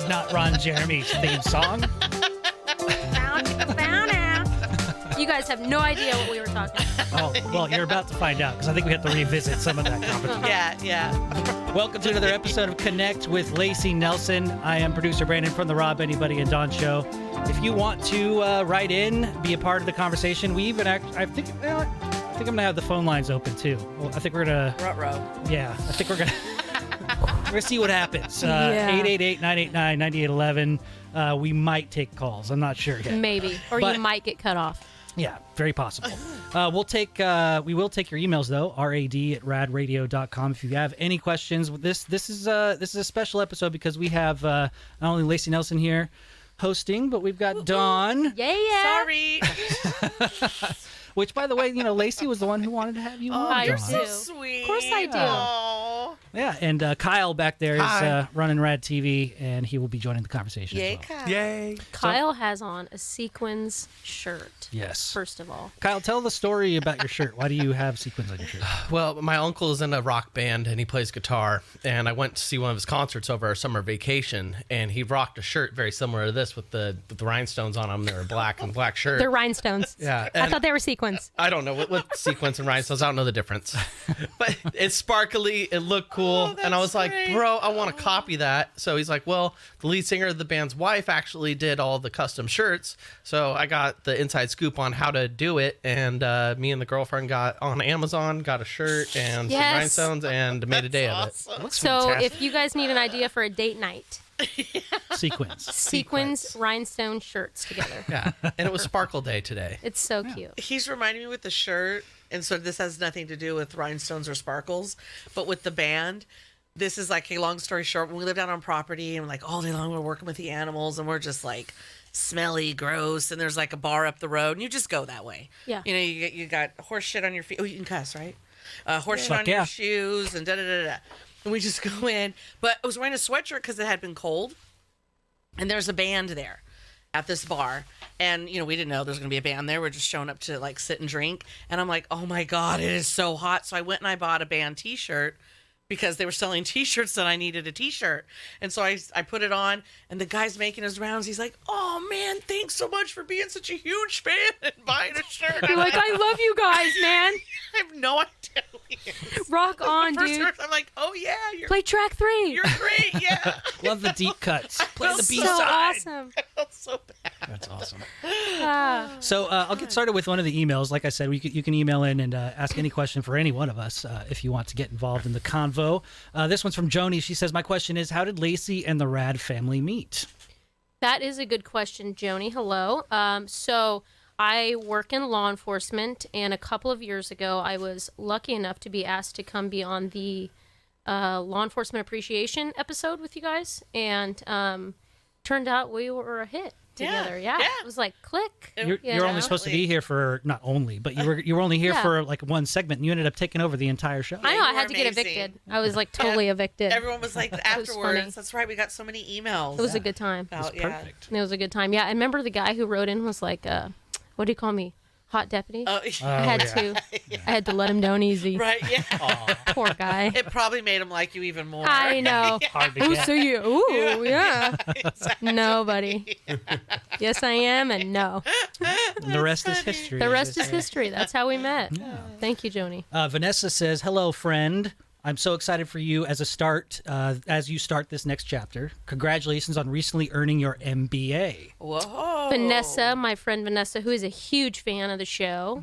is not Ron Jeremy's theme song. You guys have no idea what we were talking about. Oh, well, you're about to find out because I think we have to revisit some of that conversation. Yeah. Welcome to another episode of Connect with Lacey Nelson. I am producer Brandon from the Rob, Anybody, and Don Show. If you want to write in, be a part of the conversation, we even I think I'm going to have the phone lines open too. Well, I think we're going to... Ruh-roh. Yeah, I think we're going to... We're going to see what happens. 888-989-9811. We might take calls. I'm not sure yet. Maybe. Or you might get cut off. Yeah, very possible. We will take your emails though. rad@radradio.com. If you have any questions, this is a special episode because we have not only Lacey Nelson here hosting, but we've got Dawn. Yeah. Sorry. Which, by the way, Lacey was the one who wanted to have you on. I You're do. so sweet. Of course I do. Aww. Yeah, and Kyle back there is running Rad TV, and he will be joining the conversation Yay, as well. Kyle. Yay. Kyle has on a sequins shirt. Yes. First of all. Kyle, tell the story about your shirt. Why do you have sequins on your shirt? Well, my uncle is in a rock band and he plays guitar. And I went to see one of his concerts over our summer vacation, and he rocked a shirt very similar to this with the rhinestones on them. They were black and black shirt. They're rhinestones. Yeah, I thought they were sequins. I don't know what sequins and rhinestones. I don't know the difference. But it's sparkly. It looked cool. And I was like, great. bro, I want to copy that. So he's like, well, the lead singer of the band's wife actually did all the custom shirts. So I got the inside scoop on how to do it. And me and the girlfriend got on Amazon, got a shirt and some rhinestones and made a day of it. Looks So fantastic. if you guys need an idea for a date night, sequins rhinestone shirts together. Yeah. And it was Sparkle Day today. It's so cute. He's reminding me with the shirt, and so this has nothing to do with rhinestones or sparkles, but with the band, this is like a long story short. When we lived out on property and like all day long we're working with the animals and we're just like smelly, gross, and there's like a bar up the road and you just go that way. Yeah. You got horse shit on your feet. Oh, you can cuss, right? Horse shit on yeah. your shoes and da-da-da-da. And we just go in. But I was wearing a sweatshirt because it had been cold. And there's a band there at this bar. And, we didn't know there was going to be a band there. We're just showing up to, like, sit and drink. And I'm like, oh, my God, it is so hot. So I went and I bought a band T-shirt because they were selling T-shirts and I needed a T-shirt. And so I put it on. And the guy's making his rounds. He's like, oh, man, thanks so much for being such a huge fan and buying a shirt. You're like, I love you guys, man. I have no idea who he is. Rock on, First dude. verse, I'm like, oh, yeah, Play track 3. you're great, yeah. Love the deep cuts. Play the B so side. awesome. I felt so bad. That's awesome. Ah. So I'll get started with one of the emails. Like I said, you can email in and ask any question for any one of us if you want to get involved in the convo. This one's from Joni. She says, my question is, how did Lacey and the Rad family meet? That is a good question, Joni. Hello. So I work in law enforcement, and a couple of years ago, I was lucky enough to be asked to come be on the law enforcement appreciation episode with you guys, and turned out we were a hit together. Yeah. It was like click. You're only supposed to be here for, not only, but you were only here for like one segment, and you ended up taking over the entire show. I know. I you had were to get amazing. evicted. I was like totally evicted. Everyone was like funny. afterwards. That's right. We got so many emails. It was a good time. about, Perfect. It was a good time. Yeah, I remember the guy who wrote in was like, what do you call me? Hot deputy? Oh, I had to let him down easy. right. Yeah. Poor guy. It probably made him like you even more. I know. Hard to Who get. see you? Ooh, yeah. Nobody. Yes, I am, and no. And the rest is history. The rest is history. That's how we met. Thank you, Joni. Vanessa says, hello, friend. I'm so excited for you as you start this next chapter. Congratulations on recently earning your MBA. Whoa. Vanessa, my friend Vanessa, who is a huge fan of the show.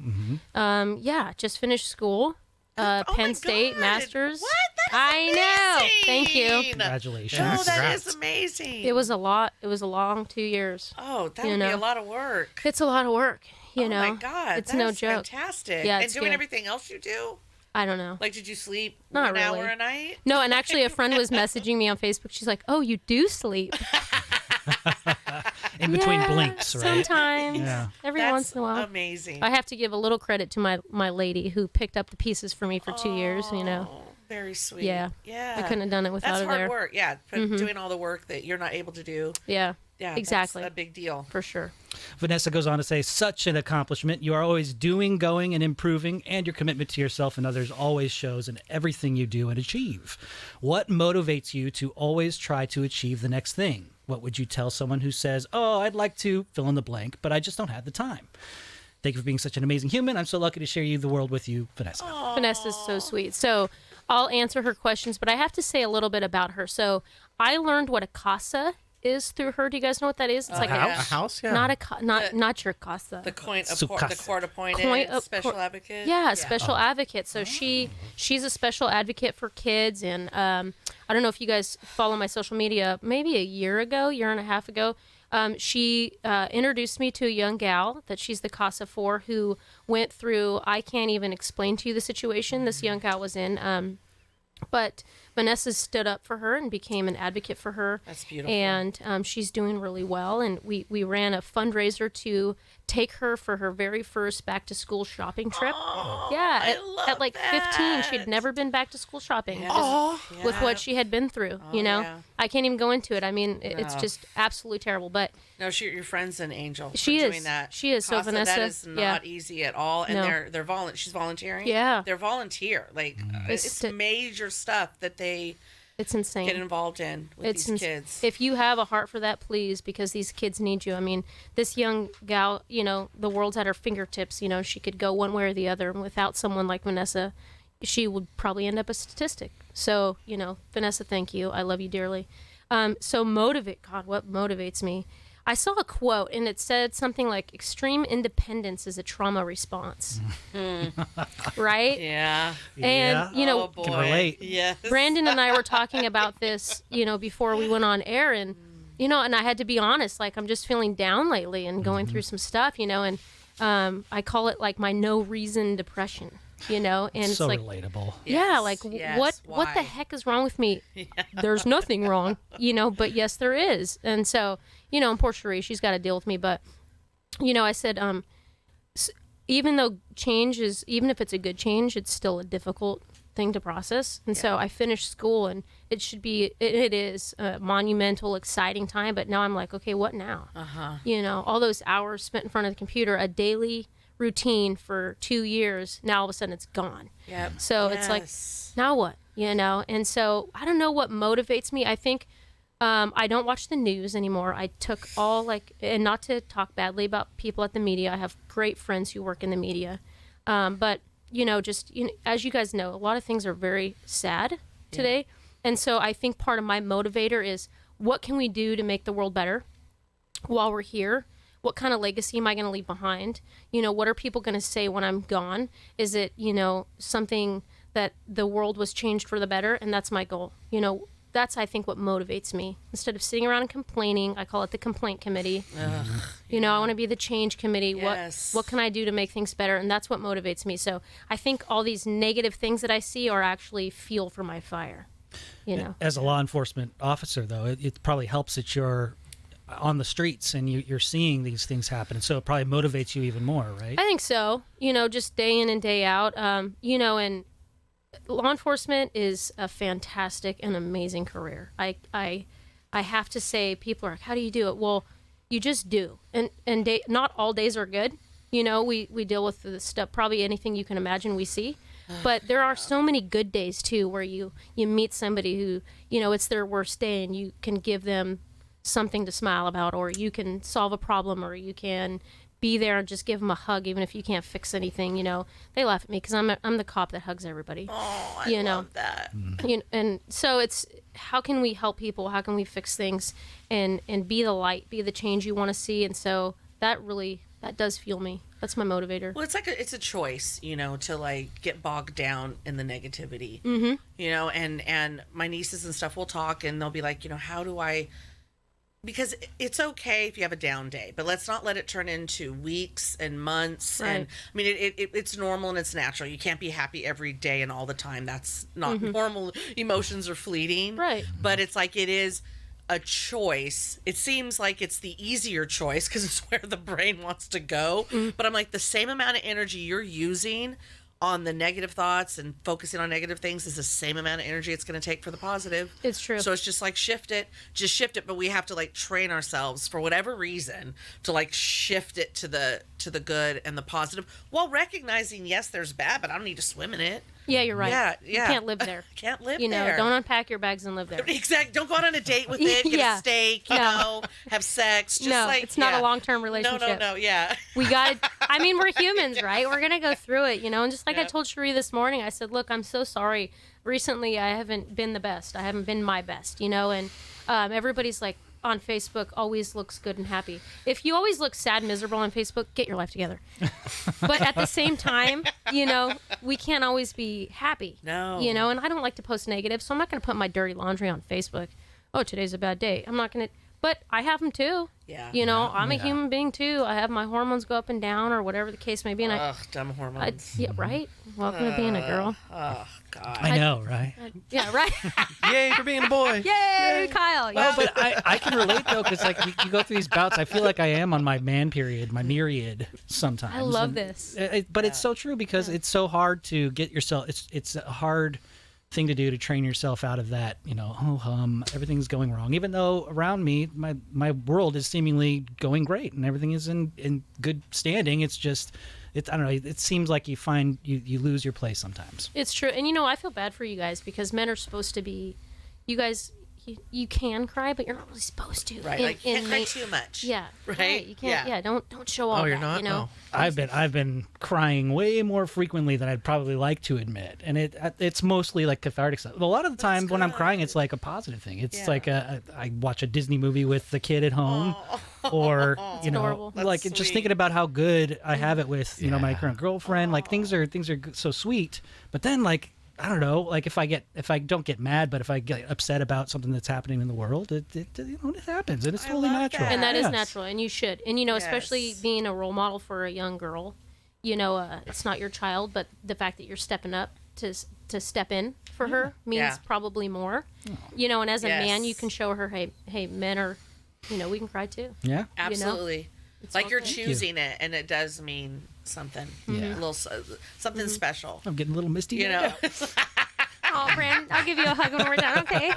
Just finished school. Penn State, God. Masters. What? That is I know. amazing. Thank you. Congratulations. Oh, that Congrats. is amazing. It was a lot. It was a long 2 years. Oh, that you would be know. a lot of work. It's a lot of work, you know. Oh my God. It's that no is joke. Fantastic. Yeah, and it's doing good. everything else you do? I don't know. Like, did you sleep Not an hour really. a night? No, and actually a friend was messaging me on Facebook. She's like, "Oh, you do sleep." In between Yeah, blinks, right? Sometimes. Yeah. Every That's once in a while. amazing. I have to give a little credit to my lady who picked up the pieces for me for 2 years, you know. Oh, very sweet. Yeah. Yeah. I couldn't have done it without That's her hard there. work. Yeah. Doing all the work that you're not able to do. Yeah. Yeah. Exactly. That's a big deal. For sure. Vanessa goes on to say, such an accomplishment. You are always doing, going, and improving, and your commitment to yourself and others always shows in everything you do and achieve. What motivates you to always try to achieve the next thing? What would you tell someone who says, oh, I'd like to fill in the blank, but I just don't have the time? Thank you for being such an amazing human. I'm so lucky to share the world with you, Vanessa. Aww. Vanessa's so sweet. So I'll answer her questions, but I have to say a little bit about her. So I learned what a casa is through her. Do you guys know what that is? It's like A house? Yeah. not your casa. The Sukasa. court appointed special advocate. Yeah, special advocate. So she's a special advocate for kids, and I don't know if you guys follow my social media. Maybe a year and a half ago, she introduced me to a young gal that she's the casa for, who went through. I can't even explain to you the situation this young gal was in. But Vanessa stood up for her and became an advocate for her. That's beautiful. And she's doing really well. And we ran a fundraiser to take her for her very first back to school shopping trip. I love at like that. 15, she'd never been back to school shopping with what she had been through. Yeah. I can't even go into it. I mean, it's just absolutely terrible. But No, your friend's an angel. She for is. Doing that. She is. So Casa, Vanessa, that is not easy at all. And No. she's volunteering. Yeah. They're volunteer. Like it's major stuff that they it's insane. get involved in with these kids. If you have a heart for that, please, because these kids need you. I mean, this young gal, the world's at her fingertips. She could go one way or the other. And without someone like Vanessa, she would probably end up a statistic. So, Vanessa, thank you. I love you dearly. God, what motivates me? I saw a quote, and it said something like, extreme independence is a trauma response. Right? Yeah. And, Oh boy. Can relate. Yes. Brandon and I were talking about this, before we went on air, and and I had to be honest, like I'm just feeling down lately and going through some stuff, and I call it like my no reason depression, and it's So like relatable. yeah, like Yes. what the Why? heck is wrong with me? There's nothing wrong, but yes there is. And so, and poor Cherie, she's got to deal with me, but I said even though even if it's a good change, it's still a difficult thing to process. And so I finished school, and it is a monumental, exciting time, but now I'm like, okay, what now? All those hours spent in front of the computer, a daily routine for 2 years, now all of a sudden it's gone. Yep. So it's like, now what? And so I don't know what motivates me. I think I don't watch the news anymore. I took and not to talk badly about people at the media. I have great friends who work in the media. But, as you guys know, a lot of things are very sad today. And so I think part of my motivator is, what can we do to make the world better while we're here? What kind of legacy am I going to leave behind? What are people going to say when I'm gone? Is it, something that the world was changed for the better? And that's my goal. That's, I think, what motivates me. Instead of sitting around and complaining, I call it the complaint committee. I want to be the change committee. Yes. What can I do to make things better? And that's what motivates me. So I think all these negative things that I see are actually fuel for my fire. As a law enforcement officer, though, it probably helps that you're on the streets and you're seeing these things happen. And so it probably motivates you even more, right? I think so. Just day in and day out. And law enforcement is a fantastic and amazing career. I have to say, people are like, how do you do it? Well, you just do. And not all days are good. We deal with the stuff, probably anything you can imagine we see. But there are so many good days too, where you meet somebody who, it's their worst day, and you can give them something to smile about, or you can solve a problem, or you can be there and just give them a hug, even if you can't fix anything. They laugh at me because I'm the cop that hugs everybody. Oh, I love that. And so it's, how can we help people? How can we fix things and be the light, be the change you want to see? And so that does fuel me. That's my motivator. Well, it's a choice, to like get bogged down in the negativity. And my nieces and stuff will talk, and they'll be like, how do I? Because it's okay if you have a down day, but let's not let it turn into weeks and months. Right. And I mean, it's normal and it's natural. You can't be happy every day and all the time. That's not normal. Emotions are fleeting. Right. But it's like, it is a choice. It seems like it's the easier choice because it's where the brain wants to go. But I'm like, the same amount of energy you're using on the negative thoughts and focusing on negative things is the same amount of energy it's going to take for the positive. It's true. So it's just like shift it, but we have to like train ourselves for whatever reason to like shift it to the good and the positive, while recognizing, yes, there's bad, but I don't need to swim in it. Yeah, you're right. Yeah. You can't live there. Can't live You know, there. don't unpack your bags and live there. Exactly. Don't go out on a date with it. Get Yeah. a steak. You know, have sex. Just No, like, it's not a yeah. long-term relationship. No. Yeah. We got to, I mean, we're humans, right? We're going to go through it, you know? And just like I Yep. told Cherie this morning, I said, look, I'm so sorry. Recently, I haven't been the best. I haven't been my best, you know? And everybody's like, on Facebook always looks good and happy. If you always look sad and miserable on Facebook, get your life together. But at the same time, you know, we can't always be happy. No. You know, and I don't like to post negative, so I'm not going to put my dirty laundry on Facebook. Oh, today's a bad day. I'm not going to, but I have them too. Yeah. You know, I'm a human being too. I have my hormones go up and down or whatever the case may be. And Ugh, dumb hormones. yeah, right? Welcome to being a girl. Oh, God. I know, right? Yeah, right? Yay for being a boy. Yay, Kyle. Well, Yeah. but I can relate though, because like you go through these bouts. I feel like I am on my man period, my myriad sometimes. I love And this. but it's so true because it's so hard to get yourself. It's a hard thing to do to train yourself out of that. You know, everything's going wrong. Even though around me, my world is seemingly going great and everything is in good standing. It's just. I don't know. It seems like you lose your place sometimes. It's true. And, you know, I feel bad for you guys because men are supposed to be, you guys, you can cry, but you're not really supposed to. Right. Like, can't cry too much. Yeah. Right? You can't, yeah, don't show all Oh, you're that, not? you know? No. I've been crying way more frequently than I'd probably like to admit, and it's mostly like cathartic stuff. A lot of the time when I'm crying, it's like a positive thing. It's Yeah. like I watch a Disney movie with the kid at home, or you know, adorable. like That's just sweet. thinking about how good I have it with you know my current girlfriend. Like things are so sweet, but then like I don't know, like if I don't get mad, but if I get upset about something that's happening in the world, it you know, it happens, and it's I totally love natural. that. And that is Yes. natural, and you should. And, you know, especially Yes. being a role model for a young girl, you know, it's not your child, but the fact that you're stepping up to step in for her means Yeah. probably more. You know, and as a man, you Yes. can show her, hey, men are, you know, we can cry too. Yeah. Absolutely. It's Like you're okay. choosing it, and it does mean something. Yeah. A little something special. I'm getting a little misty. You know. Oh, Brand, I'll give you a hug when we're done. Okay.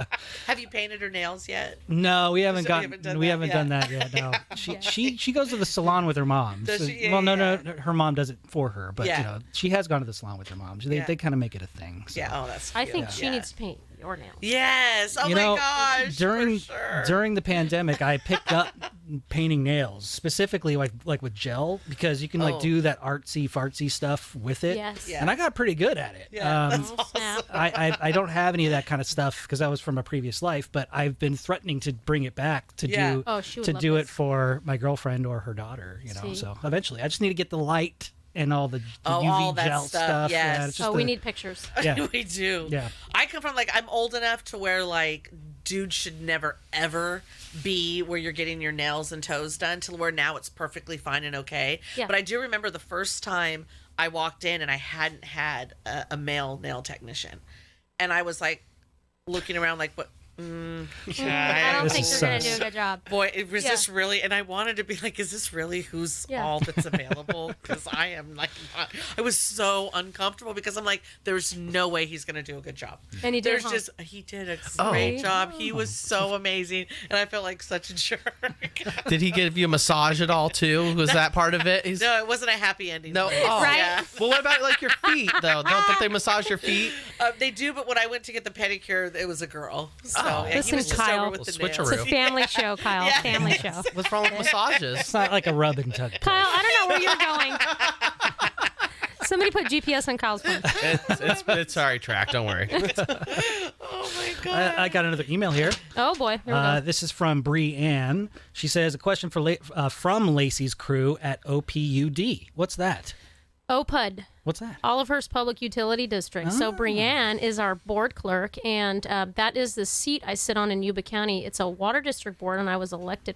Have you painted her nails yet? No, we haven't So gotten. We haven't done that yet. No, she goes to the salon with her mom. Does So- she? Yeah, well, no, yeah. her mom does it for her, but Yeah. you know, she has gone to the salon with her mom. They Yeah. they kind of make it a thing. So. Yeah. Oh, that's. I Cute. think she Yeah. needs to paint your nails. Yes. Oh You my know, gosh. during for sure. during the pandemic, I picked up painting nails, specifically like with gel, because you can like Oh. do that artsy fartsy stuff with it. Yes. Yeah. And I got pretty good at it. Yeah, that's Oh, snap. I don't have any of that kind of stuff because that was from a previous life, but I've been threatening to bring it back to Yeah. do Oh, she would to love do it this. for my girlfriend or her daughter, you know. See. So eventually, I just need to get the light and all the Oh, UV all that gel stuff, yes. Yeah, it's just Oh, we a- need pictures. Yeah. we do. Yeah. I come from like I'm old enough to where like dudes should never ever be where you're getting your nails and toes done to where now it's perfectly fine and okay. Yeah. But I do remember the first time I walked in and I hadn't had a male nail technician, and I was like looking around like what. I don't This think is you're going to sus. do a good job. Boy, it was Yeah. this really, and I wanted to be like, is this really who's Yeah. all that's available? Because I am like, I was so uncomfortable because I'm like, there's no way he's going to do a good job. And he did, There's huh? just, he did a Oh. great job. He was so amazing. And I felt like such a jerk. Did he give you a massage at all too? Was that part of it? He's, No, it wasn't a happy ending. no. for me. Oh. Right? Yeah. Well, what about like your feet though? Don't they massage your feet? They do, but when I went to get the pedicure, it was a girl. So yeah, he Listen, was just Kyle. over with the Switcheroo. nails. It's a family show, Kyle. Yeah. Family show. What's wrong with massages? It's not like a rub and tug. Kyle, I don't know where you're going. Somebody put GPS on Kyle's phone. It's already tracked. Don't worry. Oh my God. I got another email here. Oh boy, here we go. This is from Bree Ann. She says a question from Lacey's crew at OPUD. What's that? OPUD, What's that? Olive Hurst Public Utility District. So Brianne is our board clerk, and that is the seat I sit on in Yuba County. It's a water district board, and I was elected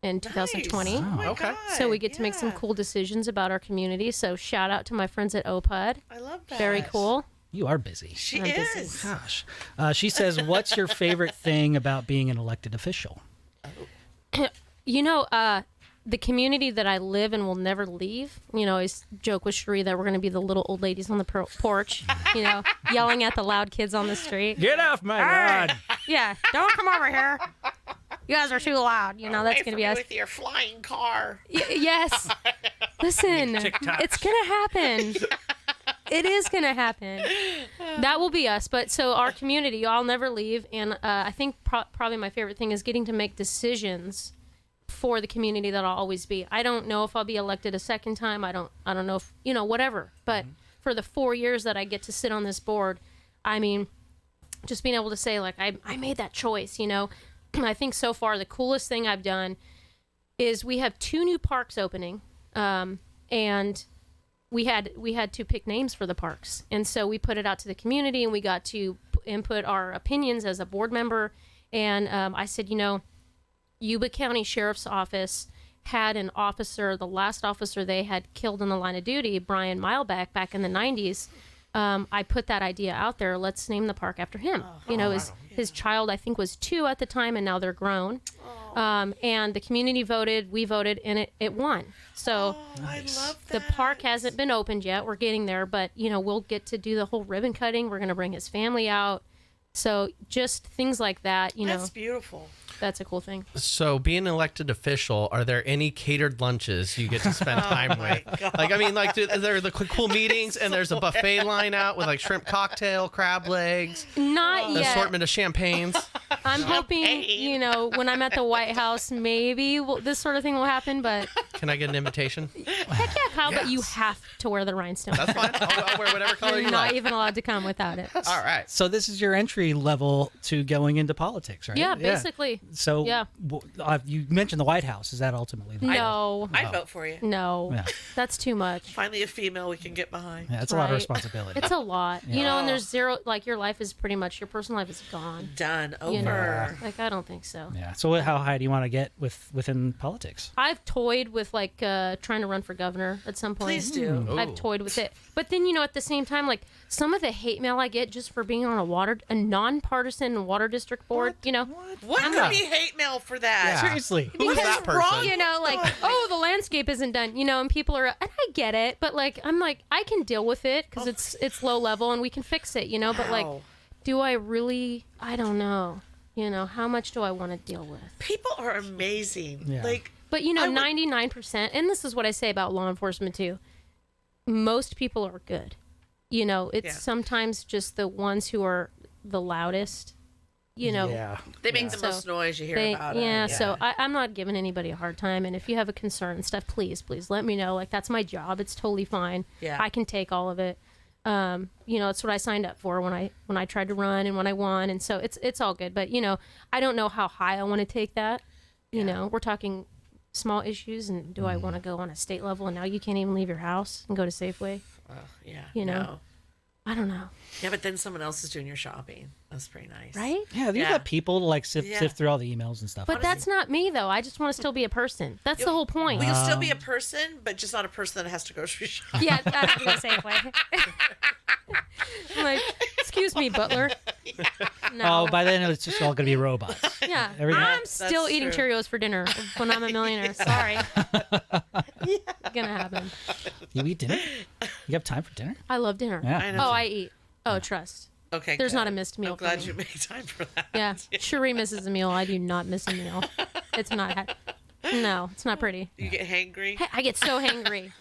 in 2020. Nice. Oh my Okay. God. So we get to make some Yeah. cool decisions about our community. So shout out to my friends at OPUD. I love that. Very cool. You are busy. She I'm busy. is. Gosh. She says, what's your favorite thing about being an elected official? You know, the community that I live and will never leave. You know, I always joke with Cherie that we're going to be the little old ladies on the porch, you know, yelling at the loud kids on the street. Get off my lawn. Yeah, don't come over here. You guys are too loud. You know, that's going to be us. With your flying car. Yes. Listen, it's going to happen. It is going to happen. That will be us. But so our community, I'll never leave. And I think probably my favorite thing is getting to make decisions for the community that I'll always be. I don't know if I'll be elected a second time. I don't know if, you know, whatever. But for the 4 years that I get to sit on this board, I mean, just being able to say, like, I made that choice, you know. I think so far the coolest thing I've done is we have 2 new parks opening, and we had to pick names for the parks, and so we put it out to the community, and we got to input our opinions as a board member. And I said, you know, Yuba County Sheriff's Office had an officer, the last officer they had killed in the line of duty, Brian Mileback, back in the 90s. I put that idea out there. Let's name the park after him. You know, his child, I think, was 2 at the time, and now they're grown. And the community voted, we voted, and it won. So I love that. the park hasn't been opened yet. We're getting there, but, you know, we'll get to do the whole ribbon cutting. We're going to bring his family out. So just things like that, you know. That's beautiful. That's a cool thing. So, being an elected official, are there any catered lunches you get to spend time with? God. Like, I mean, like, there are the cool meetings, and there's a buffet line out with like shrimp cocktail, crab legs, Not an yet. assortment of champagnes. I'm hoping, you know, when I'm at the White House, maybe this sort of thing will happen. But Can I get an invitation? heck yeah, Kyle, but you have to wear the rhinestone. That's fine. I'll wear whatever color You're you not like. even allowed to come without it. All right. So this is your entry level to going into politics, right? Yeah, basically. So Yeah. You mentioned the White House. Is that ultimately the No. I'd vote for you. No. Yeah. That's too much. Finally, a female we can get behind. Yeah, it's a lot of Right. responsibility. It's a lot. You know, and there's zero, like, your life is pretty much, your personal life is gone. Done. Over. You know? Like, I don't think so. Yeah. So how high do you want to get within politics? I've toyed with, like, trying to run for governor at some point. Please do. I've toyed with it. But then, you know, at the same time, like, some of the hate mail I get just for being on a nonpartisan water district board, you know. What could be hate mail for that? Yeah. Seriously. Who's that person? You know, like, oh, the landscape isn't done, you know, and people are, and I get it, but, like, I'm like, I can deal with it because it's low level and we can fix it, you know, but, like, Wow. do I really, I don't know, you know, how much do I want to deal with? People are amazing. Yeah. Like, But, you know, I would- 99%, and this is what I say about law enforcement too, most people are good. You know, it's Yeah. sometimes just the ones who are the loudest, you know. Yeah. they make the So most noise you hear They, about yeah, it. so I'm not giving anybody a hard time. And if you have a concern and stuff, please let me know. Like, that's my job. It's totally fine. Yeah. I can take all of it. You know, it's what I signed up for when I tried to run and when I won. And so it's all good. But, you know, I don't know how high I want to take that. You know, we're talking small issues. And do I want to go on a state level? And now you can't even leave your house and go to Safeway. Yeah. You know. no. I don't know. Yeah, but then someone else is doing your shopping. That's pretty nice. Right? Yeah. You've Yeah. got people to like sift Yeah. through all the emails and stuff. But that's not me, though. I just want to still be a person. That's the whole point. Well, you'll still be a person, but just not a person that has to grocery shop. Yeah, I have to go Safeway. I'm like, excuse me, butler. No. Oh, by then it's just all going to be robots. Yeah, Everything- I'm still That's eating true. Cheerios for dinner when I'm a millionaire. Sorry. Gonna happen. You eat dinner? You have time for dinner? I love dinner. Yeah. I know. Oh, I eat. Oh, trust. Okay. There's good. not a missed meal I'm for glad me. you made time for that. Yeah, Cherie misses a meal. I do not miss a meal. It's not. No, it's not pretty. You get hangry. Hey, I get so hangry,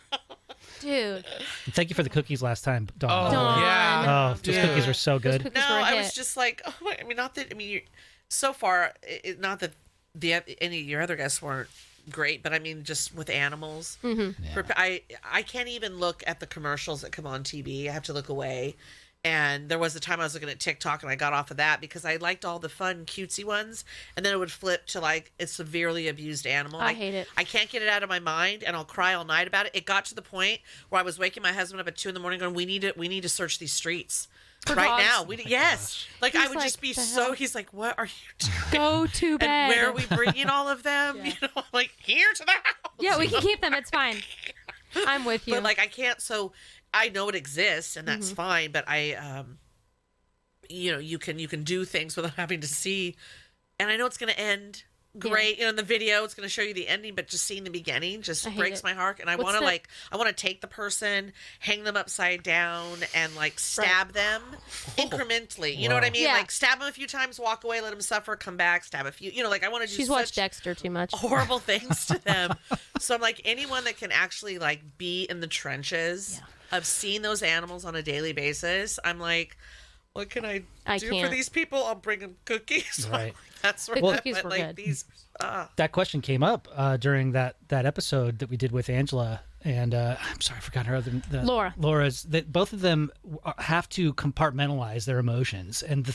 dude. Thank you for the cookies last time, Dawn. Oh, Dawn. yeah. Oh, those Dude. cookies were so Those good. cookies No, were a I hit. was just like, oh my, I mean, not that, I mean, so far, not that any of your other guests weren't great, but I mean, just with animals. Mm-hmm. I can't even look at the commercials that come on TV. I have to look away. And there was a time I was looking at TikTok and I got off of that because I liked all the fun, cutesy ones. And then it would flip to like a severely abused animal. I hate it. I can't get it out of my mind and I'll cry all night about it. It got to the point where I was waking my husband up at 2 a.m. going, we need to search these streets. For right dogs? now. Yes. Like I He's would like, just be "The so, hell?" he's like, what are you doing? Go to bed. And where are we bringing all of them? Yeah. You know, like here to the house. Yeah, we can keep them. It's fine. I'm with you. But like I can't, so I know it exists and that's fine, but I you know, you can do things without having to see, and I know it's going to end great. You know, in the video, it's going to show you the ending, but just seeing the beginning just I hate breaks it. my heart. And I What's want to the- I want to take the person, hang them upside down, and like stab them incrementally. You know what I mean? Yeah. Like stab them a few times, walk away, let them suffer, come back, stab a few. You know, like I want to do She's watched such Dexter too much. horrible things to them. So I'm like, anyone that can actually like be in the trenches of seeing those animals on a daily basis, I'm like, what can I do for can't. these people? I'll bring them cookies. Right. That's right. The cookies But were like good. these, That question came up during that episode that we did with Angela, and I'm sorry, I forgot her other Laura. Laura's. That both of them have to compartmentalize their emotions and the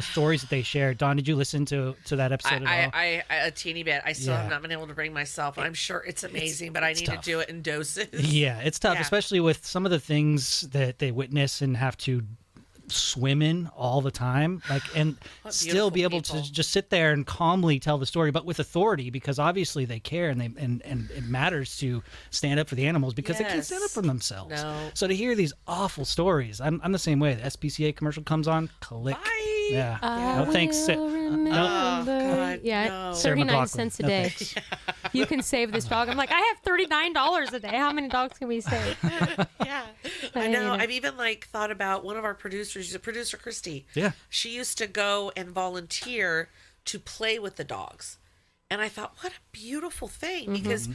stories that they shared. Dawn, did you listen to that episode at all? I a teeny bit. I still have Yeah. not been able to bring myself. I'm sure it's amazing, but I need tough. to do it in doses. Yeah, it's tough, Yeah. especially with some of the things that they witness and have to swim in all the time, like, and still be able beautiful to just sit there and calmly tell the story, but with authority, because obviously they care, and it matters to stand up for the animals because they can't stand up Yes. for themselves. No. So to hear these awful stories, I'm the same way. The SPCA commercial comes on, click. Bye. Yeah. I No thanks. will remember. God, yeah, no. Sarah 39 McLachlan. cents a No day. thanks. You can save this dog. I'm like, I have $39 a day. How many dogs can we save? Yeah, I I know. hate it. I've even like thought about one of our producers. She's a producer, Christy. Yeah. She used to go and volunteer to play with the dogs, and I thought, what a beautiful thing, because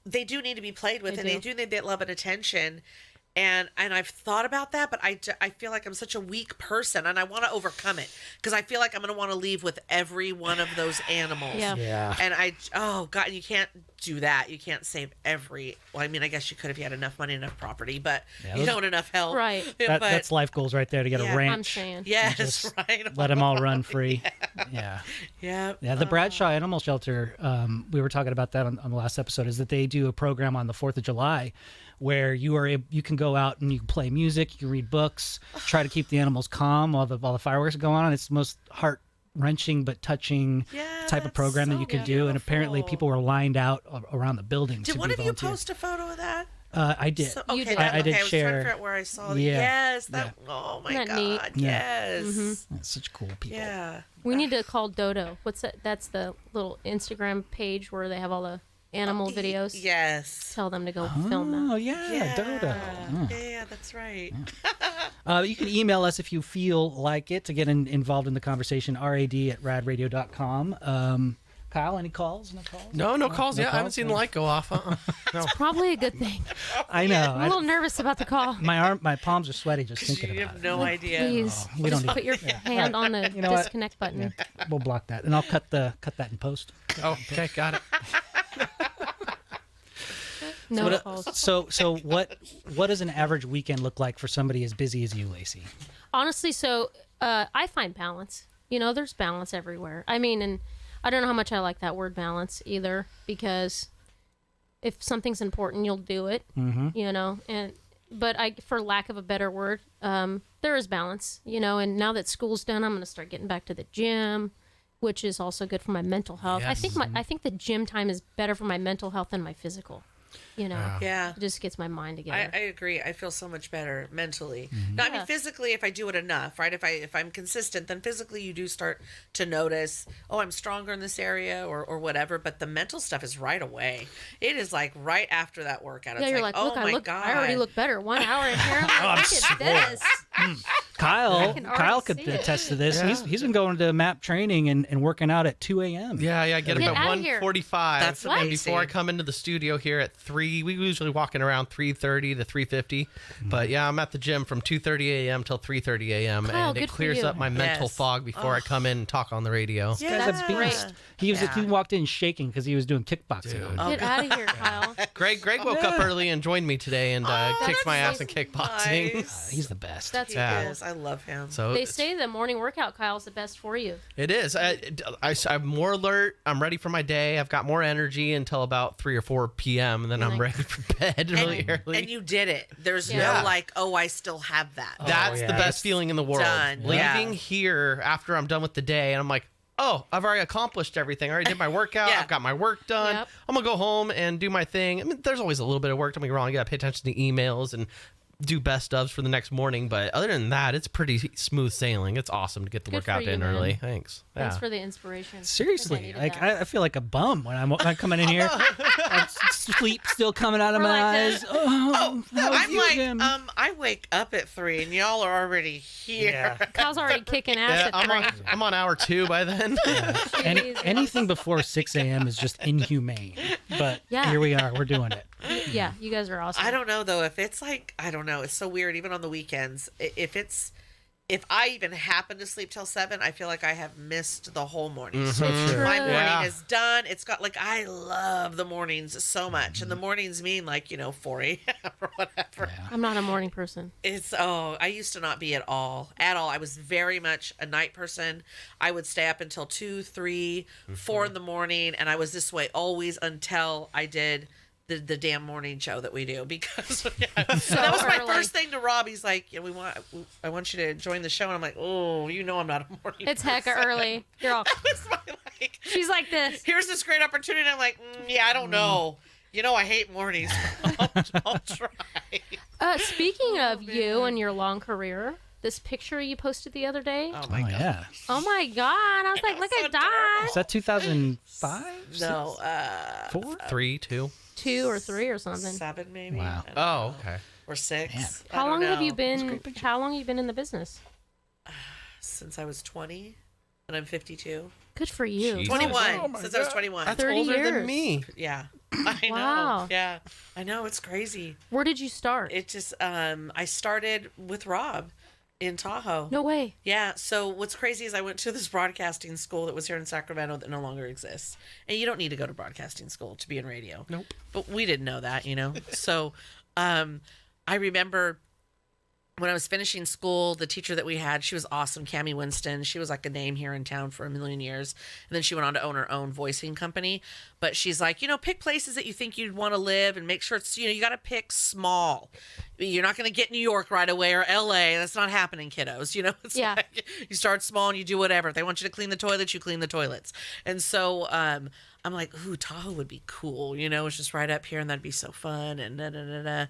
they do need to be played with, They and they do need that love and attention. And I've thought about that, but I feel like I'm such a weak person, and I want to overcome it because I feel like I'm going to want to leave with every one of those animals. Yeah. Yeah. And oh God, you can't do that. You can't save every. Well, I mean, I guess you could if you had enough money, enough property, but Yeah, you those- don't enough help. Right. That's life goals right there, to get Yeah. a I'm ranch. I'm saying. Yes, Just right. Let them all run free. Yeah. Yeah. Yeah, the Bradshaw Animal Shelter, we were talking about that on the last episode, is that they do a program on the 4th of July where you can go out and you can play music, you can read books, try to keep the animals calm while the fireworks are going on. It's the most heart-wrenching but touching Yeah, type of that's program that so you can do. And apparently beautiful. people were lined out around the building Did to one be of you volunteers. post a photo of that? I did. So, You okay, did. that, I did okay, I was trying to share. figure out where I saw it. Yeah. Yes, that. Oh my Isn't that neat? God. Yeah. Yes. That's such cool people. Yeah. We need to call Dodo. What's that? That's the little Instagram page where they have all the animal videos. Yes. Tell them to go film that. Oh, yeah, Dodo. Yeah, that's right. You can email us if you feel like it to get involved in the conversation, rad@radradio.com. Kyle, any calls? No calls No yet. I haven't calls? seen the light go off. No. Probably a good thing. I know. I'm a little nervous about the call. My palms are sweaty just thinking You about have it. no idea. Please, we don't just need- put your hand on the know what? disconnect button. We'll block that, and I'll cut that in post. Oh, okay, got it. No calls. So what does an average weekend look like for somebody as busy as you, Lacey? Honestly, I find balance. There's balance everywhere. I mean, and I don't know how much I like that word balance either, because if something's important, you'll do it. But for lack of a better word, there is balance. And now that school's done, I'm going to start getting back to the gym, which is also good for my mental health. Yes. I think the gym time is better for my mental health than my physical. Yeah. It just gets my mind together. I agree. I feel so much better mentally. Mm-hmm. No, I mean Yeah. physically, if I do it enough, right? If I'm consistent, then physically you do start to notice, oh, I'm stronger in this area or whatever. But the mental stuff is right away. It is like right after that workout. Yeah, It's you're like, oh look, my God. I already look better. 1 hour in here. I'm like, look at this. Kyle can already could see it. attest to this. Yeah. He's been going to MAP training and working out at 2 a.m. Yeah, get up Get at outta here. 1:45. That's What? And amazing. before I come into the studio here at 3, we usually walking around 3:30 to 3:50. But yeah, I'm at the gym from 2:30 a.m. till 3:30 a.m. Kyle, and good it for clears you. up my mental Yes. fog before I come in and talk on the radio. Yeah. Guy's a That's beast. great. He walked in shaking because he was doing kickboxing. Dude. all day. Get out of here, Kyle. Greg woke up early and joined me today and kicked my ass in that's kickboxing. Nice. He's the best. That's He Yeah. is. I love him. So They say the morning workout, Kyle, is the best for you. it is. I'm more alert. I'm ready for my day. I've got more energy until about 3 or 4 p.m. and then I'm Nice. ready for bed really early. And you did it. There's Yeah. no like, oh, I still have that. That's yeah. the best feeling in the world. Done. Leaving Yeah. here after I'm done with the day and I'm like, oh, I've already accomplished everything. I already did my workout. Yeah. I've got my work done. Yep. I'm going to go home and do my thing. I mean, there's always a little bit of work. Don't get me wrong. You got to pay attention to emails and do best ofs for the next morning, but other than that, it's pretty smooth sailing. It's awesome to get the Good workout for you, in man. early. Thanks. Thanks Yeah. for the inspiration. Seriously, needed like that. I feel like a bum when I'm coming in here. Sleep still coming out of We're my like eyes. this. Oh, how's I'm you, like, Jim? I wake up at 3 and y'all are already here. Yeah. Kyle's already kicking ass Yeah, at I'm 3. I'm on hour 2 by then. Anything before 6 a.m. is just inhumane. But Yeah. here we are. We're doing it. Yeah, you guys are awesome. I don't know though if it's like I don't know. It's so weird even on the weekends. If I even happen to sleep till 7, I feel like I have missed the whole morning. So True. my morning Yeah. is done. It's got like I love the mornings so much, and the mornings mean like 4 a.m. or whatever. I'm not a morning person. It's I used to not be at all. I was very much a night person. I would stay up until 2, 3, 4 in the morning, and I was this way always until I did the damn morning show that we do, because that was my early. first thing to Rob. He's like, I want you to join the show, and I'm like, oh, I'm not a morning. It's hecka person. early. You're all. It's my, like, She's like this. here's this great opportunity. I'm like, yeah, I don't know. I hate mornings. I'll try. Speaking of you and your long career, this picture you posted the other day. Oh Oh my god. yeah. Oh my God! I was like, look so at that. Is that 2005? No, 4? 3, 2. 2 or 3 or something. 7 maybe. Wow. I don't Oh, know. okay. Or 6. Man. I How don't long have you know. been? How long have you been in the business? Since I was 20, and I'm 52. Good for you. Jeez. 21. Oh my Since I was God. 21. That's 30 older years. than me. Yeah. I know. Wow. Yeah. I know. It's crazy. Where did you start? It just, I started with Rob in Tahoe. No way. Yeah. So what's crazy is I went to this broadcasting school that was here in Sacramento that no longer exists. And you don't need to go to broadcasting school to be in radio. Nope. But we didn't know that, So, I remember when I was finishing school, the teacher that we had, she was awesome, Cammie Winston. She was like a name here in town for a million years. And then she went on to own her own voicing company. But she's like, pick places that you think you'd want to live and make sure it's, you got to pick small. You're not going to get New York right away or LA. That's not happening, kiddos. It's Yeah. like you start small and you do whatever. If they want you to clean the toilets, you clean the toilets. And so, I'm like, ooh, Tahoe would be cool. It's just right up here and that'd be so fun. And da-da-da-da.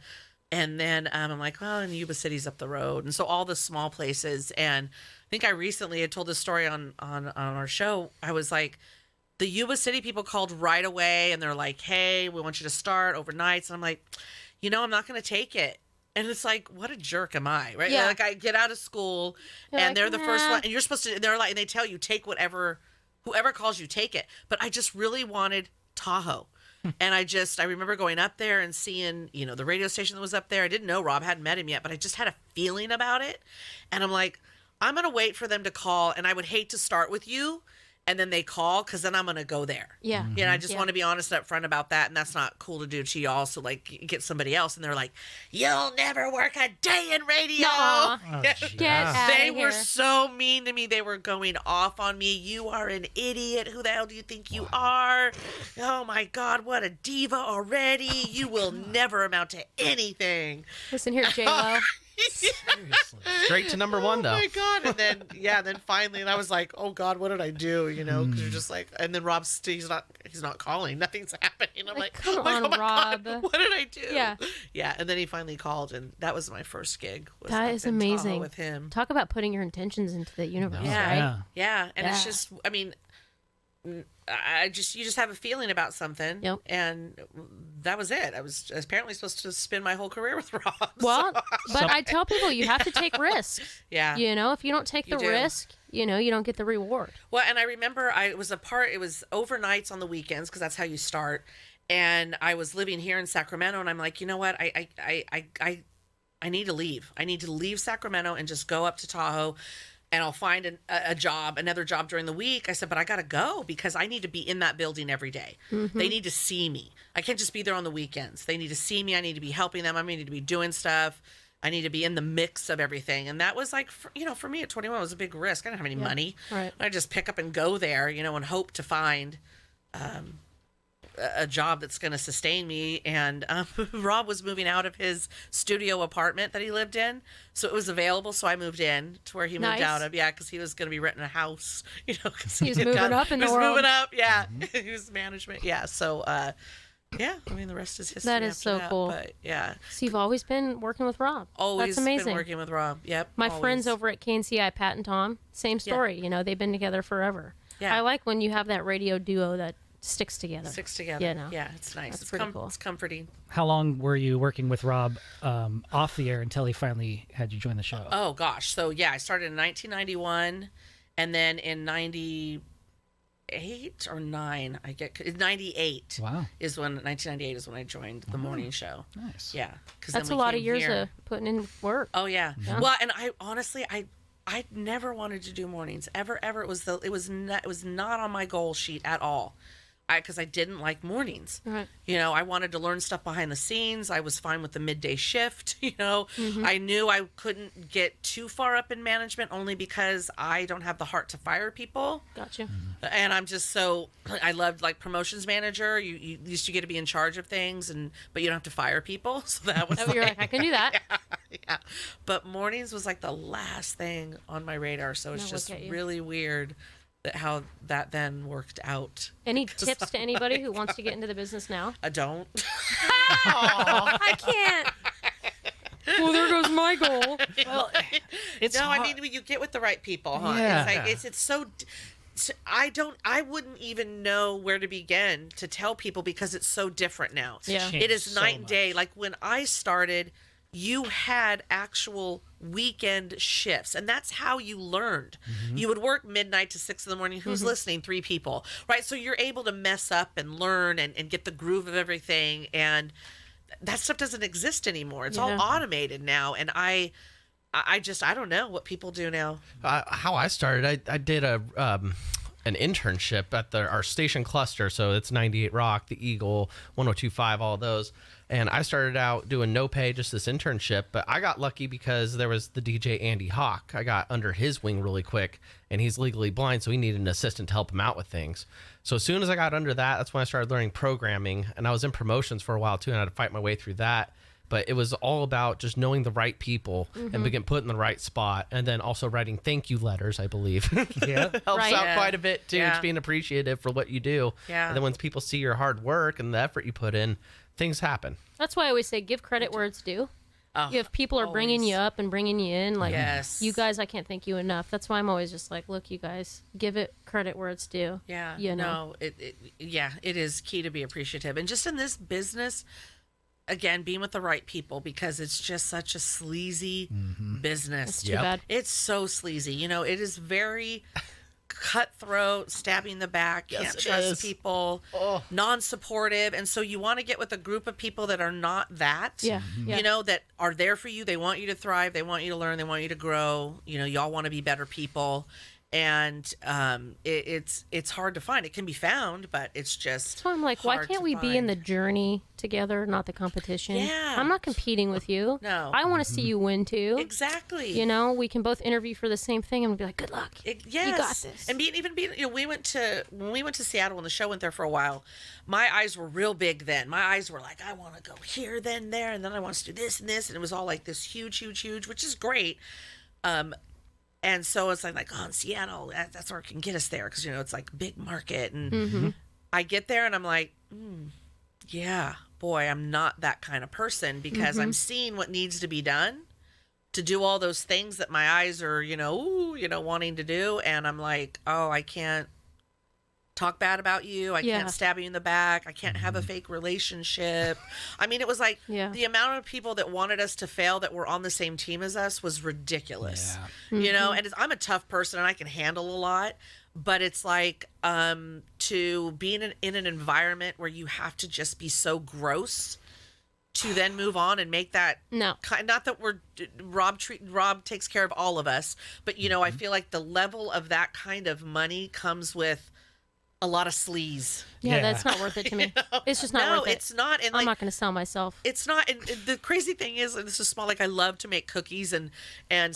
And then I'm like, well, and Yuba City's up the road. And so all the small places. And I think I recently had told this story on our show. I was like, the Yuba City people called right away and they're like, hey, we want you to start overnights. And I'm like, I'm not going to take it. And it's like, what a jerk am I, right? Yeah. Like I get out of school You're and like, they're the first nah. one. And you're supposed to, they're like, and they tell you, take whoever calls you, take it. But I just really wanted Tahoe. And I remember going up there and seeing, the radio station that was up there. I didn't know Rob, hadn't met him yet, but I just had a feeling about it. And I'm like, I'm going to wait for them to call. And I would hate to start with you. And then they call because then I'm going to go there. Yeah. I just Yeah. want to be honest up front about that. And that's not cool to do to y'all. So like get somebody else. And they're like, you'll never work a day in radio. Nuh-uh. Oh, Get gee. out They of were here. so mean to me. They were going off on me. You are an idiot. Who the hell do you think you are? Oh my God, what a diva already. You will never amount to anything. Listen here, J-Lo. Seriously. Straight to number 1, though. Oh my God. And then finally, and I was like, oh God, what did I do? Because you're just like, and then Rob's, he's not calling. Nothing's happening. I'm like, Come oh my on, God, Rob. what did I do? Yeah. Yeah. And then he finally called and that was my first gig. Was That up is in Tahoe amazing. with him. Talk about putting your intentions into the universe, Yeah. right? Yeah. Yeah, and it's Yeah. just, I mean, you just have a feeling about something, Yep. and that was it. I was apparently supposed to spend my whole career with Rob. Well, so- but I tell people you have to take risks. yeah. If you don't take You the do. risk, you don't get the reward. Well, and I remember it was overnights on the weekends because that's how you start. And I was living here in Sacramento, and I'm like, you know what? I need to leave. I need to leave Sacramento and just go up to Tahoe. And I'll find another job during the week. I said, but I got to go because I need to be in that building every day. They need to see me. I can't just be there on the weekends. They need to see me. I need to be helping them. I need to be doing stuff. I need to be in the mix of everything. And that was like, for me at 21, it was a big risk. I didn't have any money. Right. I just pick up and go there, and hope to find a job that's going to sustain me. And Rob was moving out of his studio apartment that he lived in, so it was available. So I moved in to where he moved Nice. out of. Yeah, because he was going to be renting a house. Because He was moving up in the he was world. moving up. Yeah, he was management. Yeah, so Yeah, I mean the rest is history. That is after so that, cool. But yeah, So you've always been working with Rob. always That's amazing. been working with Rob. Yep. My always. friends over at KNCI, Pat and Tom, same story. You know, they've been together forever. Yeah. I like when you have that radio duo that sticks together. Sticks together. You know? Yeah, it's nice. That's It's pretty cool. It's comforting. How long were you working with Rob off the air until he finally had you join the show? Oh gosh. So yeah, I started in 1991, and then in 98 or 9, I get 98. Wow. Is when 1998 is when I joined the morning show. Nice. Yeah, because That's a lot of years of putting in work. Oh yeah. Yeah. Well, and I honestly I never wanted to do mornings ever. It was not on my goal sheet at all. Because I didn't like mornings. Right. You know, I wanted to learn stuff behind the scenes. I was fine with the midday shift. You know, Mm-hmm. I knew I couldn't get too far up in management only because I don't have the heart to fire people. Gotcha. And I'm just so, I loved like promotions manager. You used to get to be in charge of things, but you don't have to fire people. So that was Oh, you're like, I can do that. yeah. But mornings was like the last thing on my radar. So it's Now just look at you. really weird that how that then worked out. Any tips to anybody who wants to get into the business now? I don't. I can't. Well, there goes my goal. Well, it's No, I hard. mean, you get with the right people, huh? Yeah. It's so I wouldn't even know where to begin to tell people because it's so different now. Yeah. It is Changed so night and day. much. Like when I started, you had actual weekend shifts, and that's how you learned. You would work midnight to 6 in the morning. Who's listening? 3 people, right? So you're able to mess up and learn and get the groove of everything, and that stuff doesn't exist anymore. It's all Yeah. automated now, and I don't know what people do now. How I started, I did an internship at our station cluster. So it's 98 Rock, the Eagle, 102.5, all those. And I started out doing no pay, just this internship. But I got lucky because there was the DJ Andy Hawk. I got under his wing really quick, and he's legally blind, so he needed an assistant to help him out with things. So as soon as I got under that, that's when I started learning programming. And I was in promotions for a while too, and I had to fight my way through that. But it was all about just knowing the right people and begin put in the right spot, and then also writing thank you letters, I believe. Yeah. Helps Right. out Yeah. quite a bit too. Yeah. It's being appreciative for what you do. Yeah. And then when people see your hard work and the effort you put in, things happen. That's why I always say give credit where it's due. Oh, You have people are bringing always. you up and bringing you in. Like, Yes. you guys, I can't thank you enough. That's why I'm always just like, look, you guys, give it credit where it's due. Yeah. You know. No, it is key to be appreciative. And just in this business, again, being with the right people, because it's just such a sleazy business. It's too Yep. bad. It's so sleazy. You know, it is very cutthroat, stabbing the back, Yes, can't it trust is. people, Oh. non-supportive. And so you want to get with a group of people that are not that. Yeah. Yeah. You know, that are there for you. They want you to thrive. They want you to learn. They want you to grow. You know, y'all want to be better people. And it's hard to find. It can be found, but it's just. So I'm like, why hard can't to we be in find. the journey together, not the competition? Yeah. I'm not competing with you. No. I want to see you win too. Exactly. You know, we can both interview for the same thing and be like, good luck. Yes. You got this. And being, you know, when we went to Seattle when the show went there for a while, my eyes were real big then. My eyes were like, I want to go here, then there, and then I want to do this and this, and it was all like this huge, which is great. And so it's like, oh, in Seattle, that's where it can get us there, because you know it's like big market, and I get there and I'm like, yeah, boy, I'm not that kind of person, because I'm seeing what needs to be done to do all those things that my eyes are, wanting to do. And I'm like, oh, I can't talk bad about you. I Yeah. can't stab you in the back. I can't have a fake relationship. I mean, it was like Yeah. the amount of people that wanted us to fail that were on the same team as us was ridiculous. Yeah. You know, and I'm a tough person and I can handle a lot, but it's like to be in an environment where you have to just be so gross to then move on and make that No. not that Rob takes care of all of us, but you know, I feel like the level of that kind of money comes with a lot of sleaze. Yeah, Yeah. that's not worth it to me. It's just not No, worth it. it's not. And I'm like, not going to sell myself. it's not. And the crazy thing is, and this is small, like I love to make cookies, and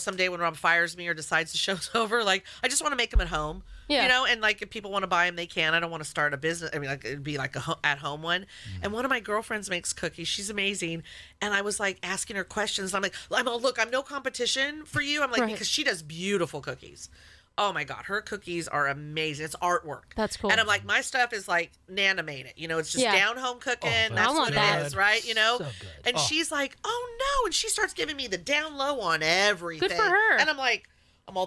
someday when Rob fires me or decides the show's over, like I just want to make them at home. Yeah. You know, and like if people want to buy them, they can. I don't want to start a business. I mean, like it'd be like a at home one. And one of my girlfriends makes cookies. She's amazing. And I was like asking her questions. I'm like, I'm no competition for you. I'm like, Right. because she does beautiful cookies. Oh my God, her cookies are amazing. It's artwork. That's cool. And I'm like, my stuff is like nanimated. You know, it's just Yeah. down home cooking. but That's I want what that. it is, right? You know? So good. And she's like, oh no. And she starts giving me the down low on everything. Good for her. And I'm like,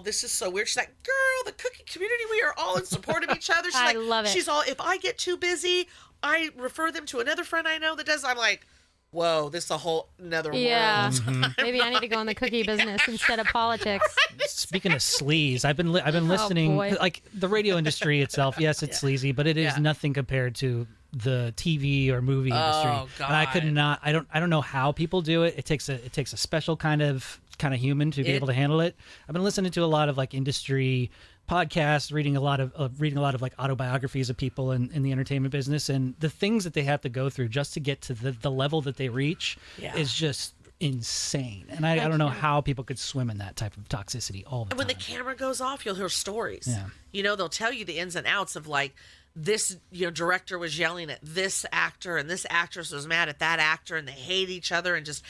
this is so weird. She's like, girl, the cookie community, we are all in support of each other. She's I like, love it. She's all, if I get too busy, I refer them to another friend I know that does. I'm like, whoa, this is a whole another Yeah. world. Maybe I need to go in the cookie business instead of politics. Speaking of sleaze, I've been listening. boy. Like the radio industry itself, yes, it's sleazy, but it is Yeah. nothing compared to the TV or movie industry. Oh, And I could God. not. I don't know how people do it. It takes a special kind of human to be able to handle it. I've been listening to a lot of like industry podcasts, reading a lot of like autobiographies of people in the entertainment business, and the things that they have to go through just to get to the level that they reach Yeah. is just insane. And I don't know how people could swim in that type of toxicity all the And when the time. camera goes off, you'll hear stories. Yeah. You know, they'll tell you the ins and outs of like, this director was yelling at this actor and this actress was mad at that actor and they hate each other and just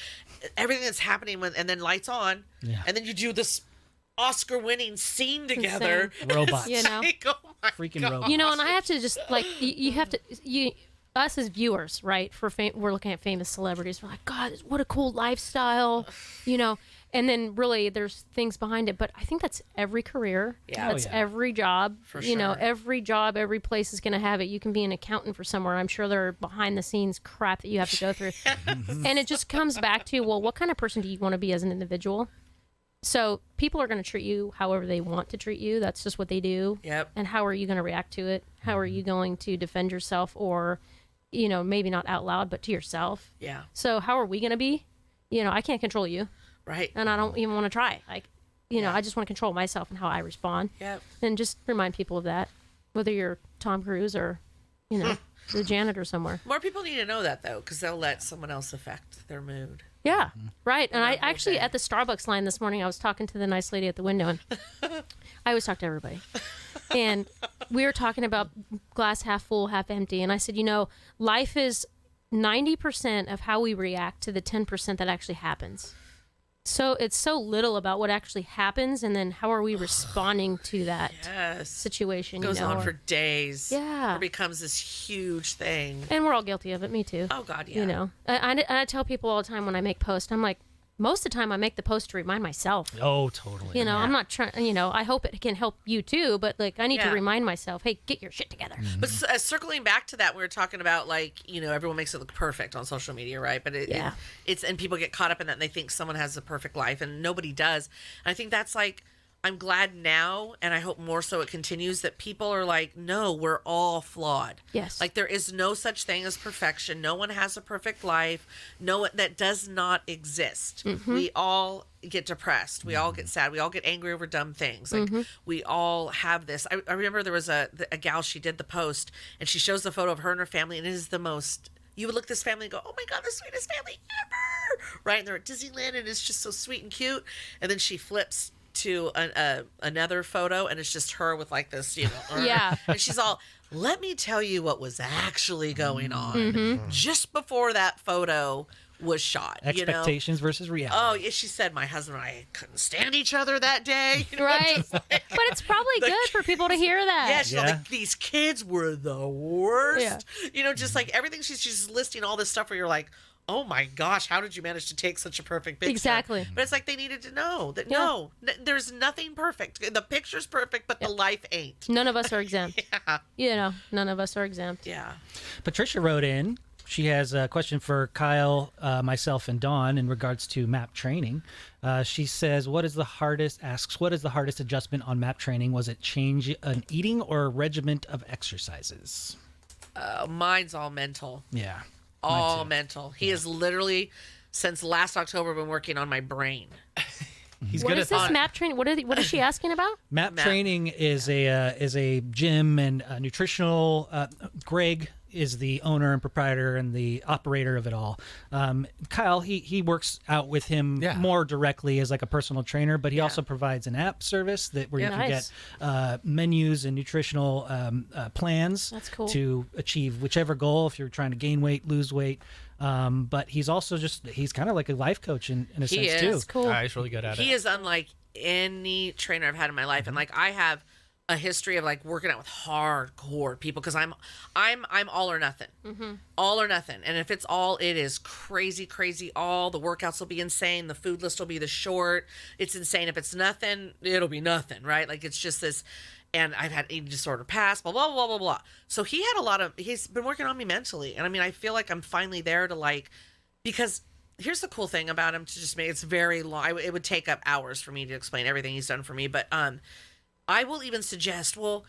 everything that's happening and then lights on. Yeah. And then you do this Oscar-winning scene together. Robots. You know? Like, oh my Freaking God. robots. You know, and I have to just like you have to us as viewers, right? We're looking at famous celebrities. We're like, God, what a cool lifestyle, you know. And then really, there's things behind it. But I think that's every career. Yeah. That's Oh, yeah. every job. For You know, sure. every job, every place is going to have it. You can be an accountant for somewhere. I'm sure there are behind the scenes crap that you have to go through. And it just comes back to, well, what kind of person do you want to be as an individual? So people are going to treat you however they want to treat you. That's just what they do. Yep. And how are you going to react to it? How are you going to defend yourself, or, you know, maybe not out loud, but to yourself? Yeah. So how are we going to be? You know, I can't control you, Right. and I don't even want to try. Like, you know, I just want to control myself and how I respond. Yep. And just remind people of that, whether you're Tom Cruise or, you know, the janitor somewhere. More people need to know that though, because they'll let someone else affect their mood. Yeah, right. And I that whole actually, thing. at the Starbucks line this morning, I was talking to the nice lady at the window, and I always talk to everybody. And we were talking about glass half full, half empty. And I said, you know, life is 90% of how we react to the 10% that actually happens. So it's so little about what actually happens, and then how are we responding to that Yes. situation? Goes you know, on or- for days. Yeah. It becomes this huge thing. and we're all guilty of it. Me too. Oh God, yeah. You know, I tell people all the time when I make posts, I'm like, most of the time I make the post to remind myself. Oh, totally. You know, I'm not trying, you know, I hope it can help you too, but like I need to Yeah. remind myself, hey, get your shit together. But circling back to that, we were talking about like, you know, everyone makes it look perfect on social media, right? But Yeah. it's and people get caught up in that and they think someone has a perfect life and nobody does. And I think that's like, I'm glad now, and I hope more so it continues, that people are like, no, we're all flawed. Yes. Like there is no such thing as perfection. No one has a perfect life. No, that does not exist. We all get depressed. We all get sad. We all get angry over dumb things. Like we all have this. I remember there was a gal, she did the post and she shows the photo of her and her family, and it is the most, you would look at this family and go, oh my God, the sweetest family ever. Right. And they're at Disneyland and it's just so sweet and cute. And then she flips to another photo and it's just her with like this, you know, Yeah. and she's all, let me tell you what was actually going on just before that photo was shot. You know? Expectations versus reality. Oh, yeah, she said my husband and I couldn't stand each other that day. You know, Right. just like- But it's probably good for people to hear that. yeah, she's all Yeah. like, these kids were the worst. Yeah. You know, just like everything. She's just listing all this stuff where you're like, oh my gosh, how did you manage to take such a perfect picture? Exactly. But it's like they needed to know that Yeah. no, there's nothing perfect. The picture's perfect, but the life ain't. None of us are exempt. Yeah. You know, none of us are exempt. Yeah. Patricia wrote in. She has a question for Kyle, myself, and Dawn in regards to MAP training. She says, what is the hardest adjustment on MAP training? Was it change an eating or a regiment of exercises? Mine's all mental. Yeah. All mental. He has literally, since last October, been working on my brain. He's What good is at this map training? What is she asking about? MAP training is a gym and nutritional. Greg is the owner and proprietor and the operator of it all. Kyle, he works out with him more directly as like a personal trainer, but he also provides an app service that where you can Nice. get menus and nutritional plans That's cool. to achieve whichever goal. If you're trying to gain weight, lose weight. But he's also he's kind of like a life coach in a He sense is. too. That's cool. He's really good at it. He is unlike any trainer I've had in my life. And like, I have a history of like working out with hardcore people because I'm all or nothing. All or nothing. And if it's all, it is crazy. All the workouts will be insane. The food list will be the short. It's insane. If it's nothing, it'll be nothing, right? Like, it's just this. And I've had eating disorder past, blah, blah, blah, blah, blah. So he's been working on me mentally. And I mean, I feel like I'm finally there to like, because here's the cool thing about him, to just make it's very long. It would take up hours for me to explain everything he's done for me. But I will even suggest, well,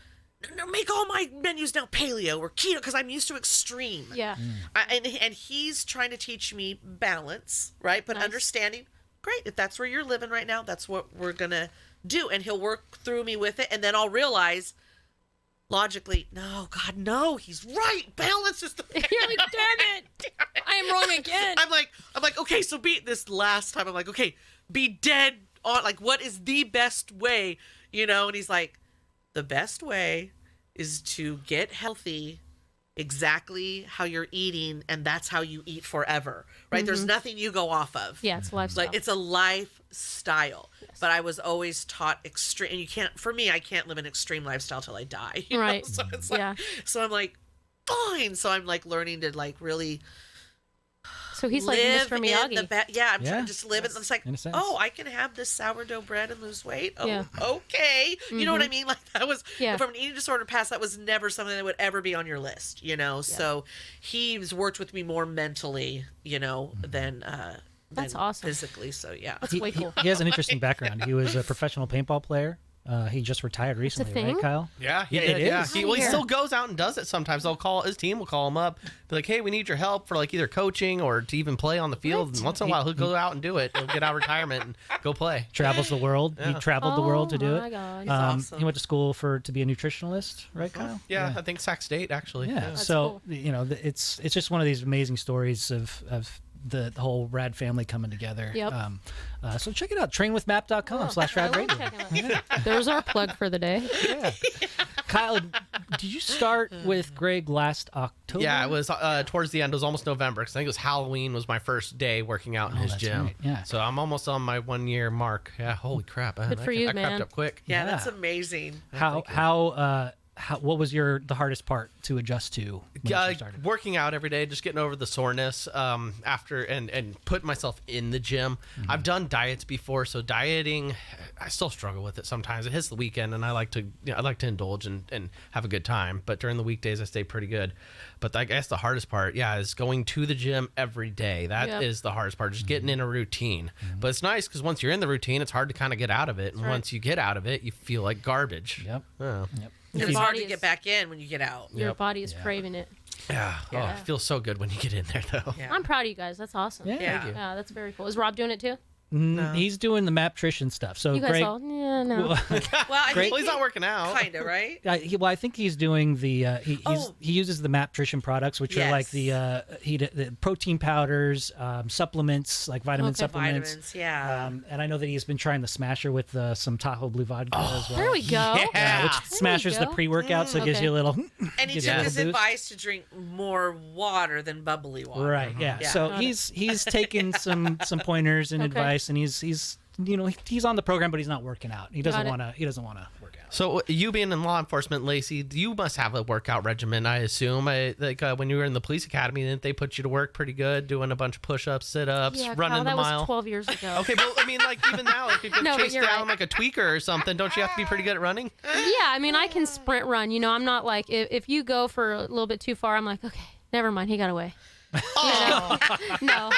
no, make all my menus now paleo or keto because I'm used to extreme. Yeah. And he's trying to teach me balance, right? But Nice. understanding, great, if that's where you're living right now, that's what we're going to do. And he'll work through me with it. And then I'll realize logically, no, God, no, he's right. Balance is the way. You're like, damn it. I am wrong again. I'm like, okay, so this last time, I'm like, okay, be dead on, like, what is the best way, you know? And he's like, the best way is to get healthy exactly how you're eating, and that's how you eat forever, right? There's nothing you go off of. Yeah, it's a lifestyle. Like, it's a lifestyle. But I was always taught extreme, and you can't, for me, I can't live an extreme lifestyle till I die. You Right. know? So it's like, Yeah. so I'm like, fine. So I'm like learning to like really So he's like live Mr. in Miyagi. the yeah, I'm Yeah. trying to just live it. It's like, In a sense. oh, I can have this sourdough bread and lose weight. Oh, Yeah. okay. You know what I mean? Like, that was Yeah. from an eating disorder past. That was never something that would ever be on your list. You know, so he's worked with me more mentally, you know, than That's than awesome. physically. So yeah, That's way cool. He has an interesting background. He was a professional paintball player. He just retired recently, thing? right, Kyle? Yeah, It yeah. is. He Yeah. still goes out and does it sometimes. His team will call him up, be like, "Hey, we need your help for like either coaching or to even play on the field." What? And once in a while, he'll go out and do it. He'll get out of retirement and go play. Travels the world. He Yeah. traveled the world to do Oh it. my God. awesome. He went to school to be a nutritionalist, right, Kyle? Yeah, I think Sac State actually. Yeah. That's So cool. you know, it's just one of these amazing stories of the whole RAD family coming together. Yep. So check it out. Trainwithmap.com/RAD Radio. There's our plug for the day. Yeah. Kyle, did you start with Greg last October? Yeah, it was towards the end. It was almost November because I think it was Halloween was my first day working out in his that's gym. right, yeah. So I'm almost on my 1 year mark. Yeah, holy crap! Good for you, I crept man. up quick. yeah, Yeah. that's amazing. What was the hardest part to adjust to when you first started? Working out every day, just getting over the soreness after and putting myself in the gym. I've done diets before, so dieting, I still struggle with it sometimes. It hits the weekend, and I like to indulge and have a good time. But during the weekdays, I stay pretty good. But I guess the hardest part, is going to the gym every day. That is Yep. the hardest part, just getting in a routine. But it's nice because once you're in the routine, it's hard to kind of get out of it. And right. once you get out of it, you feel like garbage. Yep. Yeah. Yep. And it's hard to get back in when you get out. Your Yep. body is craving it. Yeah. Oh, Yeah. it feels so good when you get in there, though. Yeah. I'm proud of you guys. That's awesome. Yeah. Yeah. Yeah, that's very cool. Is Rob doing it too? He's doing the Maptrition stuff. So You guys Greg, all? Yeah, no. Well, I Great. think Well, he's not working out. kind of, right? I think he's doing the Oh. he uses the Maptrition products, which are like Yes. the protein powders, supplements like vitamin Okay. supplements. Vitamins, yeah. And I know that he's been trying the Smasher with some Tahoe Blue vodka as well. There we go. Yeah. Which There we smashes the go. pre-workout, so it gives Okay. you a little. And he gives took you a his little boost. advice to drink more water than bubbly water. Right. Yeah. Yeah. So Got it. he's taken some pointers and Okay. advice, and he's he's on the program, but he's not working out. He doesn't Got it. want to. He doesn't want to work out. So you being in law enforcement, Lacey, you must have a workout regimen, I assume. When you were in the police academy, didn't they put you to work pretty good, doing a bunch of push-ups, sit-ups, Yeah, running Kyle, the that mile? was 12 years ago. Okay, but I mean, like even now, if you get No, but chased you're down right. like a tweaker or something, don't you have to be pretty good at running? Yeah, I mean, I can sprint run. You know, I'm not like, if you go for a little bit too far, I'm like, okay, never mind. He got away. Oh, No.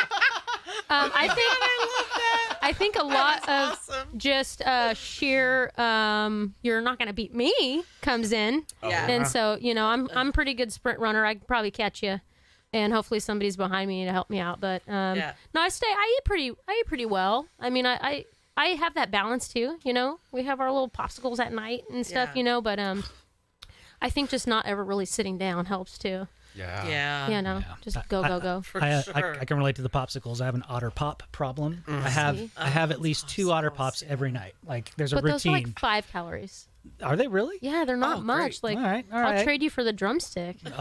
I think a lot of awesome. just sheer you're not going to beat me comes in. Yeah. And so, I'm pretty good sprint runner. I can probably catch you. And hopefully somebody's behind me to help me out. But no, I eat pretty well. I mean, I have that balance too, We have our little popsicles at night and stuff, Yeah. but I think just not ever really sitting down helps too. Yeah. Just go. For I sure. can relate to the popsicles. I have an Otter Pop problem. I have at least 2 Otter Pops every night. Like there's a But those are routine. like 5 calories. Are they really? Yeah, they're not Oh, much. great. Like, All right. I'll trade you for the drumstick. Oh,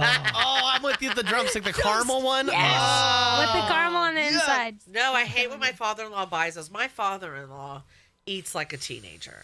I'm with you. The drumstick, the caramel one. With the caramel on the inside. No, I hate when my father-in-law buys those. My father-in-law eats like a teenager,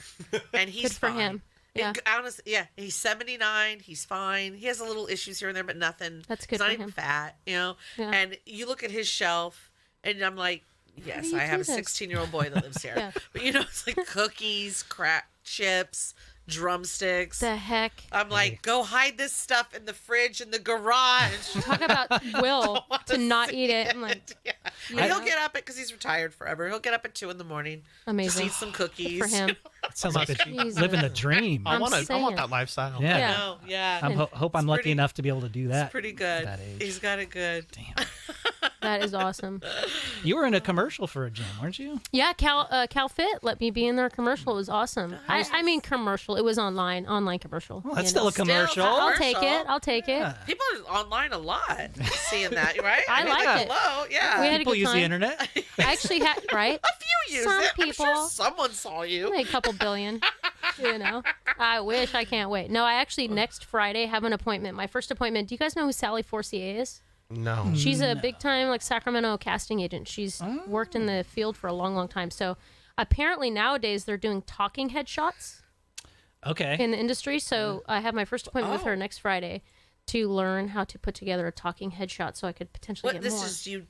and he's Good for fine. him. Yeah. Honestly, yeah, he's 79. He's fine. He has a little issues here and there, but nothing. That's good He's not for even him. fat, Yeah. And you look at his shelf, and I'm like, yes, do you I have a do this? 16-year-old boy that lives here. Yeah. But it's like cookies, crack chips, drumsticks. The heck. I'm like, go hide this stuff in the fridge in the garage. Talk about will to not eat it. I'm like, Yeah. Yeah. And he'll get up because he's retired forever. He'll get up at 2 a.m. amazing. Just eat some cookies. For him. It sounds like Jesus. living the dream. I I'm want saying. that lifestyle. Yeah. Yeah. No, yeah. I hope I'm It's lucky pretty- enough to be able to do that. It's pretty good. That age. He's got it good. Damn. That is awesome. You were in a commercial for a gym, weren't you? Yeah, Cal Fit let me be in their commercial. It was awesome. I mean commercial. It was online commercial. Well, that's you still know. a commercial. I'll take commercial. it. I'll take it. Yeah. People are online a lot seeing that, right? I mean, like like, it. hello, yeah. We had a People good use the time. internet. I actually had right. A few use Some it. I'm people- sure someone saw you. Like a couple billion. I wish. I can't wait. No, I actually next Friday have an appointment. My first appointment. Do you guys know who Sally Forcier is? No. She's a big time Sacramento casting agent. She's worked in the field for a long time. So apparently nowadays they're doing talking headshots Okay. in the industry. So I have my first appointment with her next Friday to learn how to put together a talking headshot so I could potentially What get this more. is you?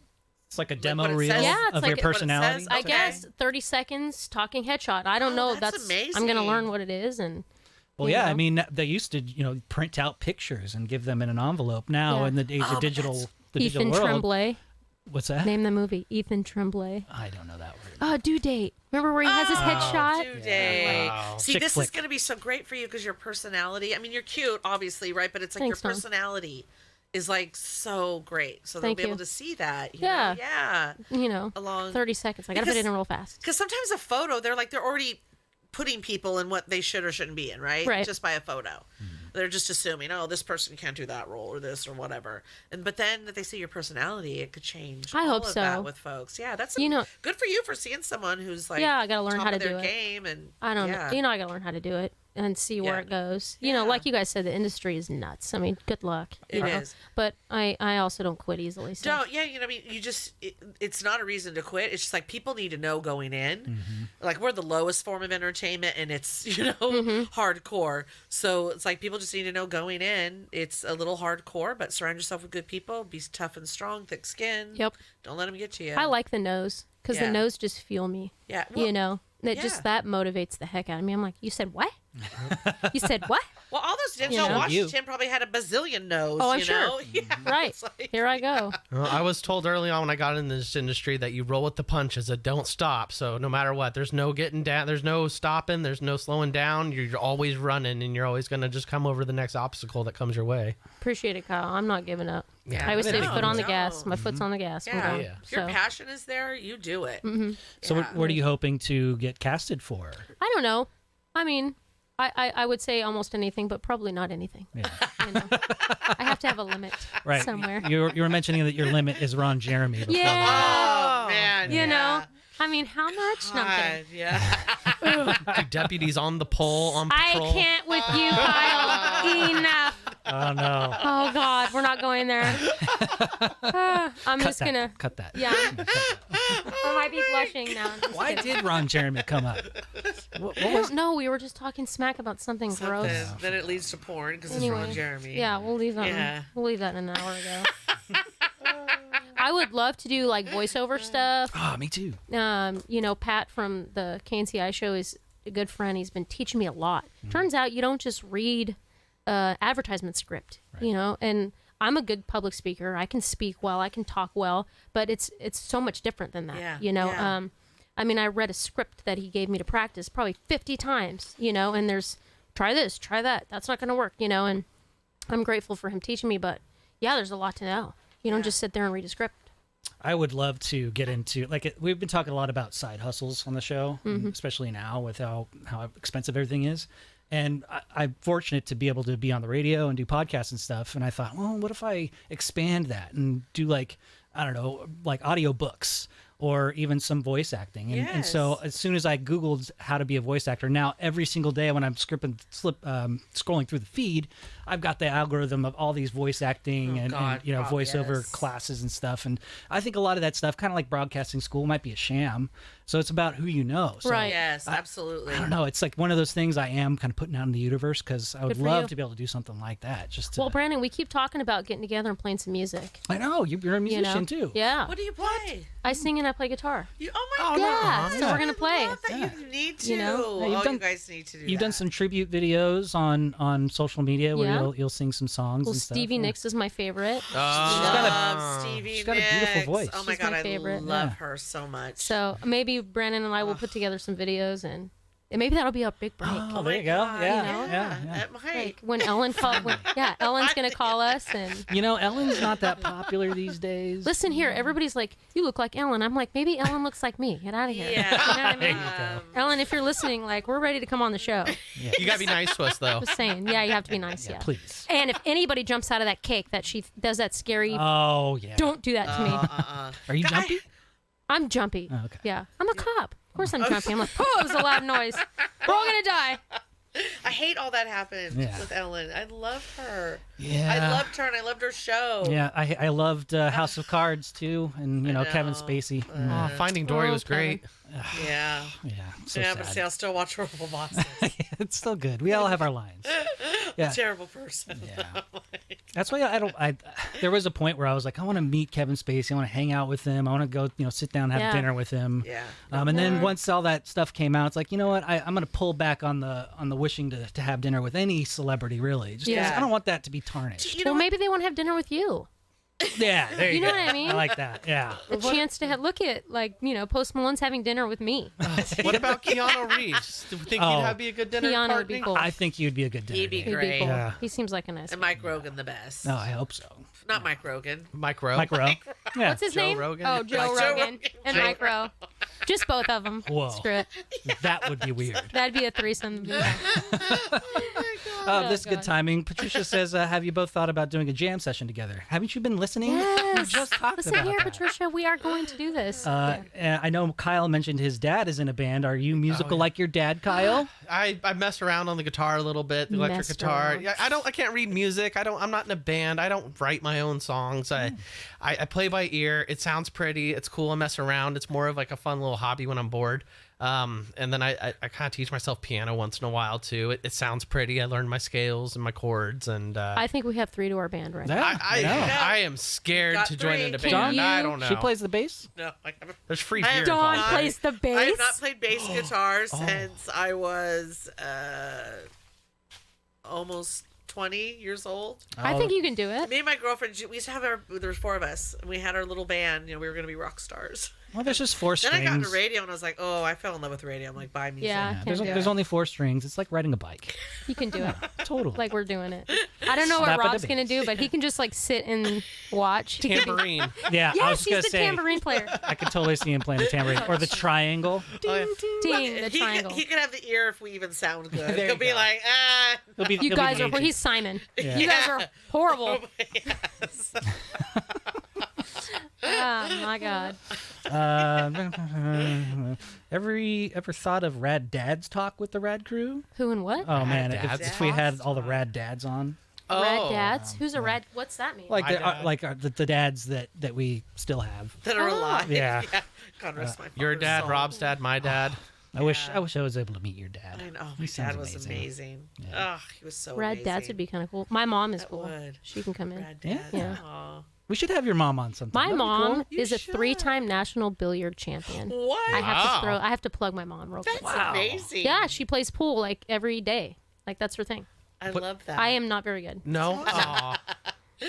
It's like a demo what it reel says? Yeah, it's of like your what it personality. says. I Okay. guess 30 seconds talking headshot. I don't know. that's I'm gonna amazing. learn what it is and. Well, you yeah, I know. mean, they used to, print out pictures and give them in an envelope. Now, Yeah. in the age of digital, the digital Ethan world, Tremblay. what's that? Name the movie. Ethan Tremblay. I don't know that word. Oh, Due Date. Remember where he has his headshot? Due date. Wow. See, Chick this flick. is going to be so great for you because your personality. I mean, you're cute, obviously, right? But it's like Thanks, your Mom. personality is like so great. So they'll Thank be able you. to see that. You Yeah. know? Yeah. You know, 30 seconds. I gotta fit it in real fast. Because sometimes a photo, they're already putting people in what they should or shouldn't be in, right? Right. Just by a photo. They're just assuming, oh, this person can't do that role or this or whatever. But then if they see your personality, it could change. I all hope of so. that with folks. Yeah, that's You know- good for you for seeing someone who's like Yeah, I gotta learn top how to of their do it. game and I don't yeah. know. You know, I gotta learn how to do it and see where Yeah. it goes. You know, Yeah. like you guys said, the industry is nuts. I mean, good luck. You It know? is. But I also don't quit easily. So. Don't, yeah, I mean, it's not a reason to quit. It's just like people need to know going in. Like we're the lowest form of entertainment and it's, Mm-hmm. hardcore. So it's like people just need to know going in. It's a little hardcore, but surround yourself with good people. Be tough and strong, thick skin. Yep. Don't let them get to you. I like the nose because Yeah. the nose just fuel me. Yeah. You know, that yeah. just that motivates the heck out of me. I'm like, you said what? You said what? Well, all those Denzel You know? Washington probably had a bazillion nose. Oh, I'm you sure. know? Yeah, Right. it's like- Here I go. Well, I was told early on when I got in this industry that you roll with the punches, that don't stop. So no matter what, there's no getting down, there's no stopping, there's no slowing down. You're always running, and you're always going to just come over the next obstacle that comes your way. Appreciate it, Kyle. I'm not giving up. Yeah. I always say No, foot on the no. gas. My foot's on the gas. I'm Yeah. going. Yeah. If your So, passion is there, you do it. So, Yeah. what are you hoping to get casted for? I don't know. I mean, I would say almost anything, but probably not anything. Yeah. You know? I have to have a limit Right. somewhere. You were mentioning that your limit is Ron Jeremy. Before Yeah. Oh, man. You yeah. know, I mean, how much? No, I'm kidding. God, yeah. Do deputies on the pole, on I patrol. can't with you, Kyle. Enough. Oh no! Oh God, we're not going there. I'm just gonna. Cut that. Yeah. I might be blushing now. I'm just Why kidding. did Ron Jeremy come up? What I was? don't know. We were just talking smack about something gross. Then it leads to porn because Anyway, it's Ron Jeremy. Yeah, we'll leave that. Yeah. We'll leave that an hour ago. I would love to do like voiceover stuff. Oh, me too. You know, Pat from the KNCI show is a good friend. He's been teaching me a lot. Turns out you don't just read advertisement script, you know, and I'm a good public speaker. I can speak well, I can talk well, but it's so much different than that, Yeah, you know. yeah. I mean, I read a script that he gave me to practice probably 50 times, you know, and there's try this, try that. That's not going to work, you know, and I'm grateful for him teaching me, but yeah, there's a lot to know. You don't just sit there and read a script. I would love to get into we've been talking a lot about side hustles on the show, especially now with how expensive everything is. And I'm fortunate to be able to be on the radio and do podcasts and stuff. And I thought, well, what if I expand that and do like audio books or even some voice acting? And so as soon as I Googled how to be a voice actor, now every single day when I'm scrolling through the feed, I've got the algorithm of all these voice acting and voiceover yes. classes and stuff. And I think a lot of that stuff, kind of like broadcasting school, might be a sham. So it's about who you know. So Right. Yes, absolutely. I don't know. It's like one of those things I am kind of putting out in the universe because I would Good for love you. to be able to do something like that. Just to, Well, Brandon, we keep talking about getting together and playing some music. I know you're a You musician know? too. Yeah. What do you play? I sing and I play guitar. Oh my Yeah, God. so we're gonna play. I love that Yeah. you need to. You know? Yeah, you've oh, done- you guys need to do You've that. done some tribute videos on social media where Yeah. you'll sing some songs. Well, and stuff. Stevie Yeah. Nicks is my favorite. Love Stevie she's got a beautiful Nicks. voice. Oh my She's God, my I favorite. love Yeah. her so much. So maybe Brandon and I will put together some videos and maybe that'll be a big break. Oh, my there you go. God, Yeah, know? yeah. It might. Like when Ellen Ellen's gonna call us and You know, Ellen's not that popular these days. listen here. Everybody's like, "You look like Ellen." I'm like, maybe Ellen looks like me. Get out of here. Yeah. You know what I There mean? you go. Ellen, if you're listening, like we're ready to come on the show. You gotta be nice to us though. Just saying. Yeah, you have to be nice. Yeah. Please. And if anybody jumps out of that cake that she does that scary, Oh yeah. don't do that to me. Are you jumpy? I'm jumpy. Oh, okay. Yeah, I'm a cop. Of course I'm jumpy. I'm like, oh, it was a loud noise. We're all gonna die. I hate all that happened Yeah. with Ellen. I love her. Yeah. I loved her and I loved her show. Yeah, I loved House of Cards too, and you know Kevin know. Spacey. Oh, Finding Dory Oh, was great. Yeah. Yeah, so Yeah, but see, sad. I'll still watch Horrible Bosses. It's still good. We all have our lines. Yeah, Terrible person. yeah. That's why I don't. There was a point where I was like, I want to meet Kevin Spacey. I want to hang out with him. I want to go, sit down, and have Yeah. dinner with him. Yeah. And then once all that stuff came out, it's like, you know what? I'm going to pull back on the wishing to have dinner with any celebrity, really. Just 'cause Yeah. I don't want that to be tarnished. You know Well, maybe they want to have dinner with you. Yeah, there you, You know go. what I mean? I like that. Yeah. A chance to look at Post Malone's having dinner with me. What about Keanu Reeves? Do you think Oh. he'd be a good dinner Keanu partner? would be cool. I think you'd be a good dinner. He'd be date. He'd be great. cool. Yeah. He seems like a nice. And Mike Rogan the best. No, I hope so. Not Mike Rogan. Mike Rowe. Mike Rowe. Yeah. What's his Joe name? Rogan? Oh, Joe Like Joe Rogan Rogan. and Mike Rowe. Just both of them. Whoa. Screw it. That would be weird. That'd be a threesome. Yeah. This is good God. timing. Patricia says, have you both thought about doing a jam session together? Haven't you been listening? We Yes. just talked Listen about here, that. Patricia. We are going to do this. And I know Kyle mentioned his dad is in a band. Are you musical like your dad, Kyle? I mess around on the guitar a little bit, the electric Messed guitar. around. Yeah, I can't read music. I'm not in a band. I don't write my own songs. I play by ear. It sounds pretty. It's cool. I mess around. It's more of like a fun little hobby when I'm bored. And then I kind of teach myself piano once in a while too. It sounds pretty. I learn my scales and my chords, and I think we have 3 to our band right now. Yeah, I know. I am scared Got to join 3. in a Can band. you- I don't know. She plays the bass? No, I haven't. There's free I beer have Dawn involved. plays the bass. I have not played bass guitar since I was almost 20 years old. I think you can do it. Me and my girlfriend, we used to have there was 4 of us, and we had our little band. We were going to be rock stars. Well, there's just 4 Then strings. I got into radio, and I was like, oh, I fell in love with radio. I'm like, buy music. Yeah, Yeah, can there's do there's it. only 4 strings. It's like riding a bike. You can do it. Totally. Like we're doing it. I don't know what Slap at the Rob's gonna do, but he can just sit and watch. He could be- Tambourine. Yeah, I was Yes, just he's gonna the say. tambourine player. I could totally see him playing the tambourine or the triangle. Ding, the He triangle. could have the ear if we even sound good. There He'll you be go. like, He'll You be guys are. gauging. He's Simon. Yeah. You guys are horrible. yes. Oh my God. Ever thought of Rad Dads talk with the Rad crew? Who and what? Oh man, Dads if we had all the Rad Dads on, Rad dads. Who's a rad? What's that mean? like My dad. the dads that we still have. That are alive. Yeah. God rest my Your father's dad, soul. Rob's dad, my dad. I wish I was able to meet your dad. I know. He My sounds dad was amazing. Oh, he was so Rad amazing. dads would be kind of cool. My mom is That cool. would. She can come in. Rad Yeah. dads. Yeah. Aw. We should have your mom on sometime. My That'd be mom cool. You is a should. 3-time national billiard champion. What? I have Wow. to I have to plug my mom real quick. That's amazing. Yeah, she plays pool like every day. Like that's her thing. I love that. I am not very good, No. Aw.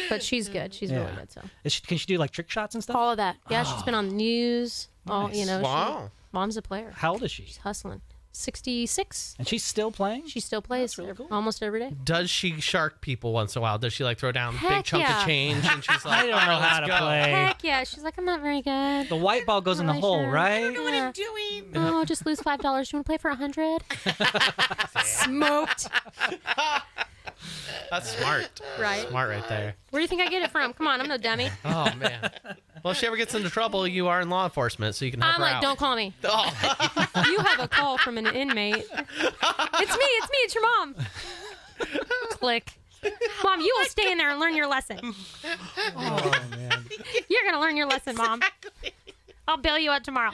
but she's good. She's really Yeah. good. So Can she do like trick shots and stuff? all of that. Yeah, she's been on the news. All Nice. you know. Wow. Mom's a player. How old is she? She's hustling. 66. And she's still playing? She still plays really cool. almost every day. Does she shark people once in a while? Does she like throw down big Heck chunk yeah. of change and she's like, I don't know "All right, how let's to go." play. Heck yeah. She's like, I'm not very good. The white ball goes in the Really hole, sure. right? I don't know what Yeah. I'm doing. Oh, just lose $5. Do you want to play for 100? Smoked. That's smart. Right. Smart right there. Where do you think I get it from? Come on, I'm no dummy. Oh man. Well, if she ever gets into trouble, you are in law enforcement, so you can help I'm her like, out. don't call me. Oh. You have a call from an inmate. It's your mom. Click. Mom, you will stay in there and learn your lesson. Oh man. You're going to learn your lesson, Mom. I'll bail you out tomorrow.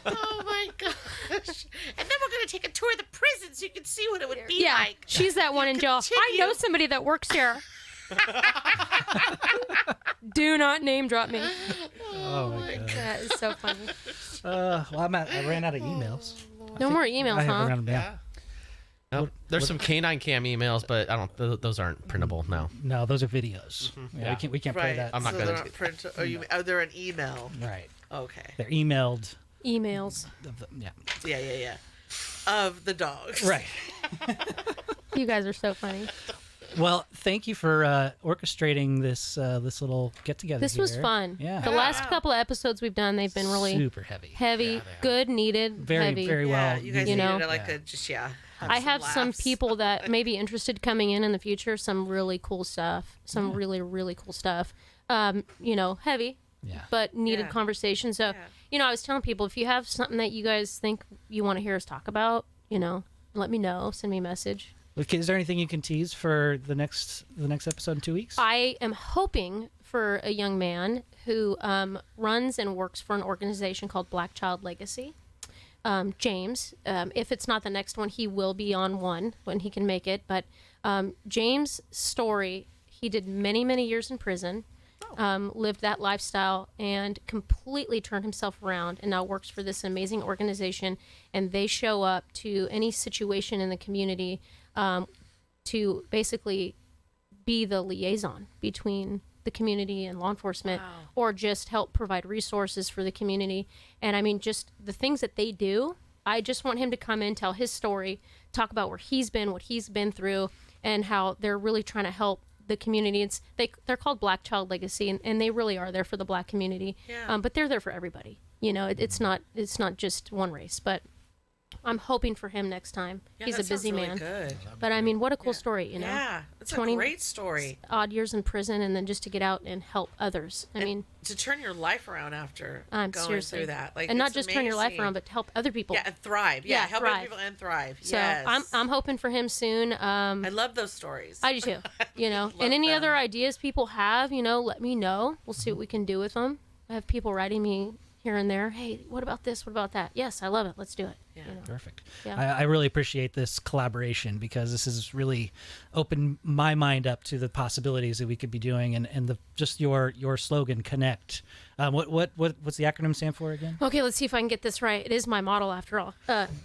Oh my gosh. And then we're going to take a tour of the prison so you can see what it would be Yeah, like. she's that one in jail. I know somebody that works here. Do not name drop me. Oh my god. That is so funny. Well, I ran out of emails. No more emails, I have huh? around Yeah. Nope. There's some canine cam emails, but I don't. Those aren't printable. No. No, those are videos. Yeah, Yeah. we can't play Right. that. I'm not so gonna they're do- print. They're an email. Right. Okay. They're emailed. Emails. Yeah. Yeah. Of the dogs. Right. You guys are so funny. Well, thank you for orchestrating this little get together. This was fun. Yeah. The last couple of episodes we've done, they've been really super heavy. heavy, good, needed, Very, heavy. very Yeah, well. you guys You know? needed like a just I have some laughs. people that may be interested coming in the future. Some really cool stuff. Some really, really cool stuff. Heavy, Yeah. but needed Yeah. conversation. So, I was telling people, if you have something that you guys think you want to hear us talk about, let me know. Send me a message. Okay, is there anything you can tease for the next episode in 2 weeks? I am hoping for a young man who runs and works for an organization called Black Child Legacy. James, if it's not the next one, he will be on one when he can make it. But James' story, he did many, many years in prison, lived that lifestyle, and completely turned himself around, and now works for this amazing organization. And they show up to any situation in the community to basically be the liaison between the community and law enforcement, or just help provide resources for the community. And I mean, just the things that they do, I just want him to come in, tell his story, talk about where he's been, what he's been through, and how they're really trying to help the community. They're called Black Child Legacy, and they really are there for the Black community. Yeah. But they're there for everybody. It's not just one race. But I'm hoping for him next time. Yeah, He's that a busy sounds really man. Good. But I mean, what a cool story, Yeah, it's a 20 great story. Odd years in prison, and then just to get out and help others. I mean, To turn your life around after I'm going seriously through that, like, and not it's just turn your life amazing. around, but to help other people. Yeah, and thrive. Yeah, help other thrive. people and thrive. So Yes. I'm hoping for him soon. I love those stories. I do too. Love And any them. other ideas people have, let me know. We'll see what we can do with them. I have people writing me here and there. Hey, what about this? What about that? Yes, I love it. Let's do it. Yeah. Perfect. Yeah. I really appreciate this collaboration because this has really opened my mind up to the possibilities that we could be doing, and just your slogan, connect. What's the acronym stand for again? Okay, let's see if I can get this right. It is my model after all.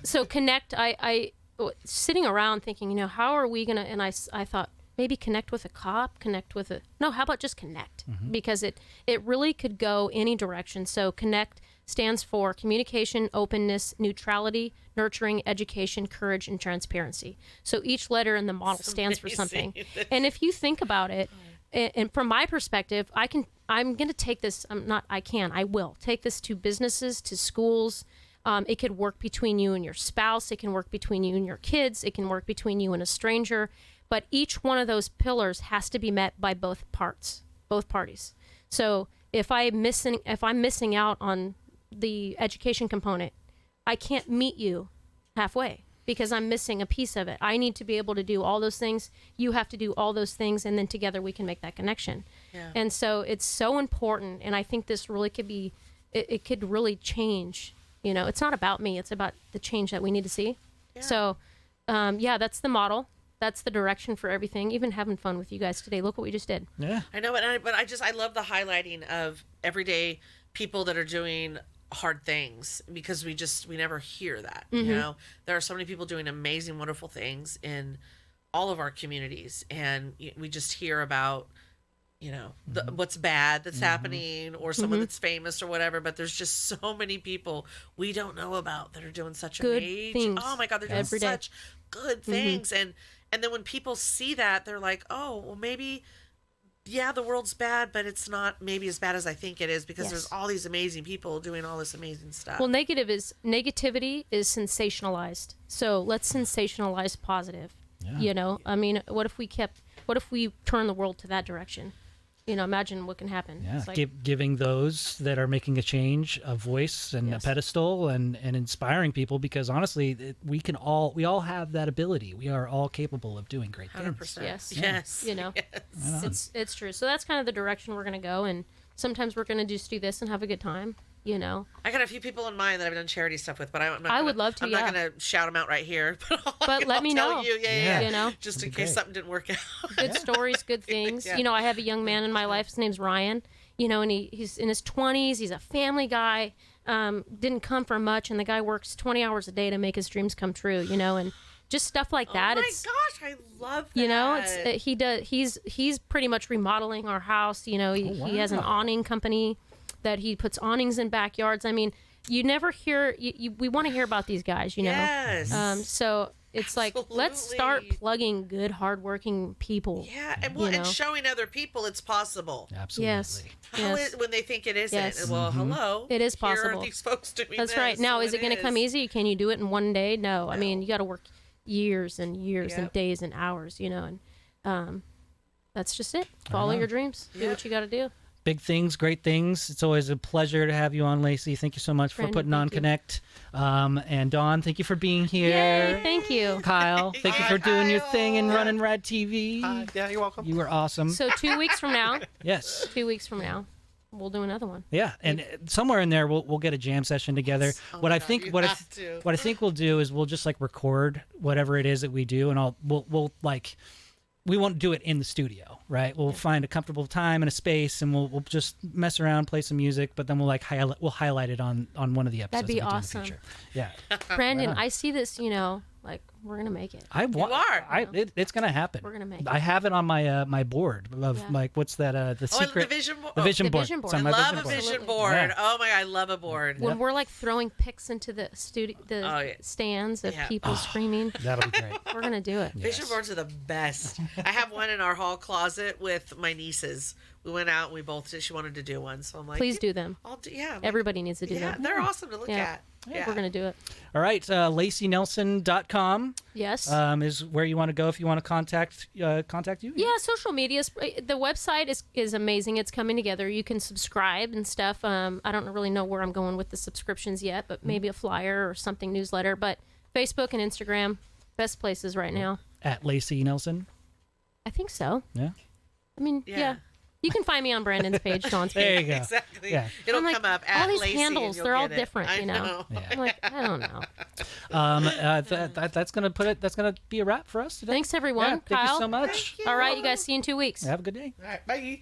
So connect. I sitting around thinking, how are we gonna? And I thought maybe connect with a cop, how about just connect? Because it really could go any direction. So connect stands for communication, openness, neutrality, nurturing, education, courage, and transparency. So each letter in the model stands for something. And if you think about it, and from my perspective, I will take this to businesses, to schools. It could work between you and your spouse. It can work between you and your kids. It can work between you and a stranger. But each one of those pillars has to be met by both parties. So if I'm missing out on the education component, I can't meet you halfway because I'm missing a piece of it. I need to be able to do all those things. You have to do all those things, and then together we can make that connection. Yeah. And so it's so important, and I think this really could be, it could really change. It's not about me. It's about the change that we need to see. Yeah. So, that's the model. That's the direction for everything. Even having fun with you guys today. Look what we just did. Yeah. I know, but I love the highlighting of everyday people that are doing hard things because we never hear that. There are so many people doing amazing, wonderful things in all of our communities, and we just hear about what's bad that's happening, or someone that's famous or whatever, but there's just so many people we don't know about that are doing such Good amazing things oh my god, they're doing every day. such good things. And then when people see that, they're like, oh well, maybe the world's bad, but it's not maybe as bad as I think it is, because Yes. there's all these amazing people doing all this amazing stuff. Well, negativity is sensationalized. So let's sensationalize positive. Yeah. I mean, what if we turn the world to that direction? Imagine what can happen. Yeah, It's like, giving those that are making a change a voice and Yes. a pedestal, and inspiring people, because honestly, we all have that ability. We are all capable of doing great things. 100%. Yes. Yes. it's true. So that's kind of the direction we're going to go. And sometimes we're going to just do this and have a good time. you know. I got a few people in mind that I've done charity stuff with, but I'm not. I would love to, I'm yeah. not going to shout them out right here. But let me tell know. You. Yeah. You know, Just in That'd be case great. something didn't work out. good stories, good things. Yeah. You know, I have a young man in my life. His name's Ryan. You know, and he's in his 20s. He's a family guy. Didn't come for much, and the guy works 20 hours a day to make his dreams come true. You know, and just stuff like that. Oh my It's gosh, I love that. you know, he's pretty much remodeling our house. You know, he has an awning company that he puts awnings in backyards. I mean, you never hear. We want to hear about these guys. You know. Yes. So it's like, let's start Absolutely. plugging good, hardworking people. Yeah, and, you and know. showing other people it's possible. Absolutely. Yes. How Yes. when they think it isn't. Yes. Well, hello. It is Here possible. are these folks doing That's this, right. Now, so is it going to come easy? Can you do it in one day? No. I mean, you got to work years and years and Yep. days and hours, you know, and that's just it. Follow your dreams. Do what you got to do. Big things, great things. It's always a pleasure to have you on, Lacey. Thank you so much for Brandon, putting on thank you. Connect. And Dawn, thank you for being here. Yay, thank you. Kyle, thank you for doing your thing and running Rad TV. Yeah, you're welcome. You were awesome. So 2 weeks from now, Yes. we'll do another one. Yeah, and somewhere in there we'll get a jam session together. Oh what my I God, think you what I have to. what I think we'll do is we'll just like record whatever it is that we do, and we'll like we won't do it in the studio, right? We'll find a comfortable time and a space, and we'll just mess around, play some music, but then we'll like highlight it on one of the episodes. That'd be that we do in the awesome. future. Yeah, Brandon, on. I see this, you know, like we're going to make it. I want. You are. It's gonna happen. We're gonna make I it. have it on my my board of Yeah. like what's that the Oh, secret the vision board. the vision The board. vision It's board. on I my love vision a board. vision Absolutely. board. Yeah. Oh my God, I love a board. When we're like throwing picks into the studio, the Oh, yeah. stands of Yeah. people screaming, That'll be great. we're going to do it. Vision boards are the best. I have one in our hall closet with my nieces. We went out and we both did. She wanted to do one, so I'm like, Please do them. I'll do. Yeah, I'm like, Everybody needs to do yeah, them. they're awesome to look Yeah. at. Yeah, We're going to do it. All right, LaceyNelson.com. Yes. Is where you want to go if you want to contact you. Yeah, social media. The website is amazing. It's coming together. You can subscribe and stuff. I don't really know where I'm going with the subscriptions yet, but maybe a flyer or something, newsletter. But Facebook and Instagram, best places right now. At Lacey Nelson. I think so. Yeah. I mean, yeah. You can find me on Brandon's page, Dawn's There page. you go. exactly. Yeah. It'll I'm like, come up all at these Lacey handles, and you'll they're all get it. different, I you know. Yeah. I'm like, I don't know. That's gonna be a wrap for us today. Thanks, everyone. Yeah, thank Kyle. you so much. All right, you guys. See you in 2 weeks. Have a good day. All right, bye.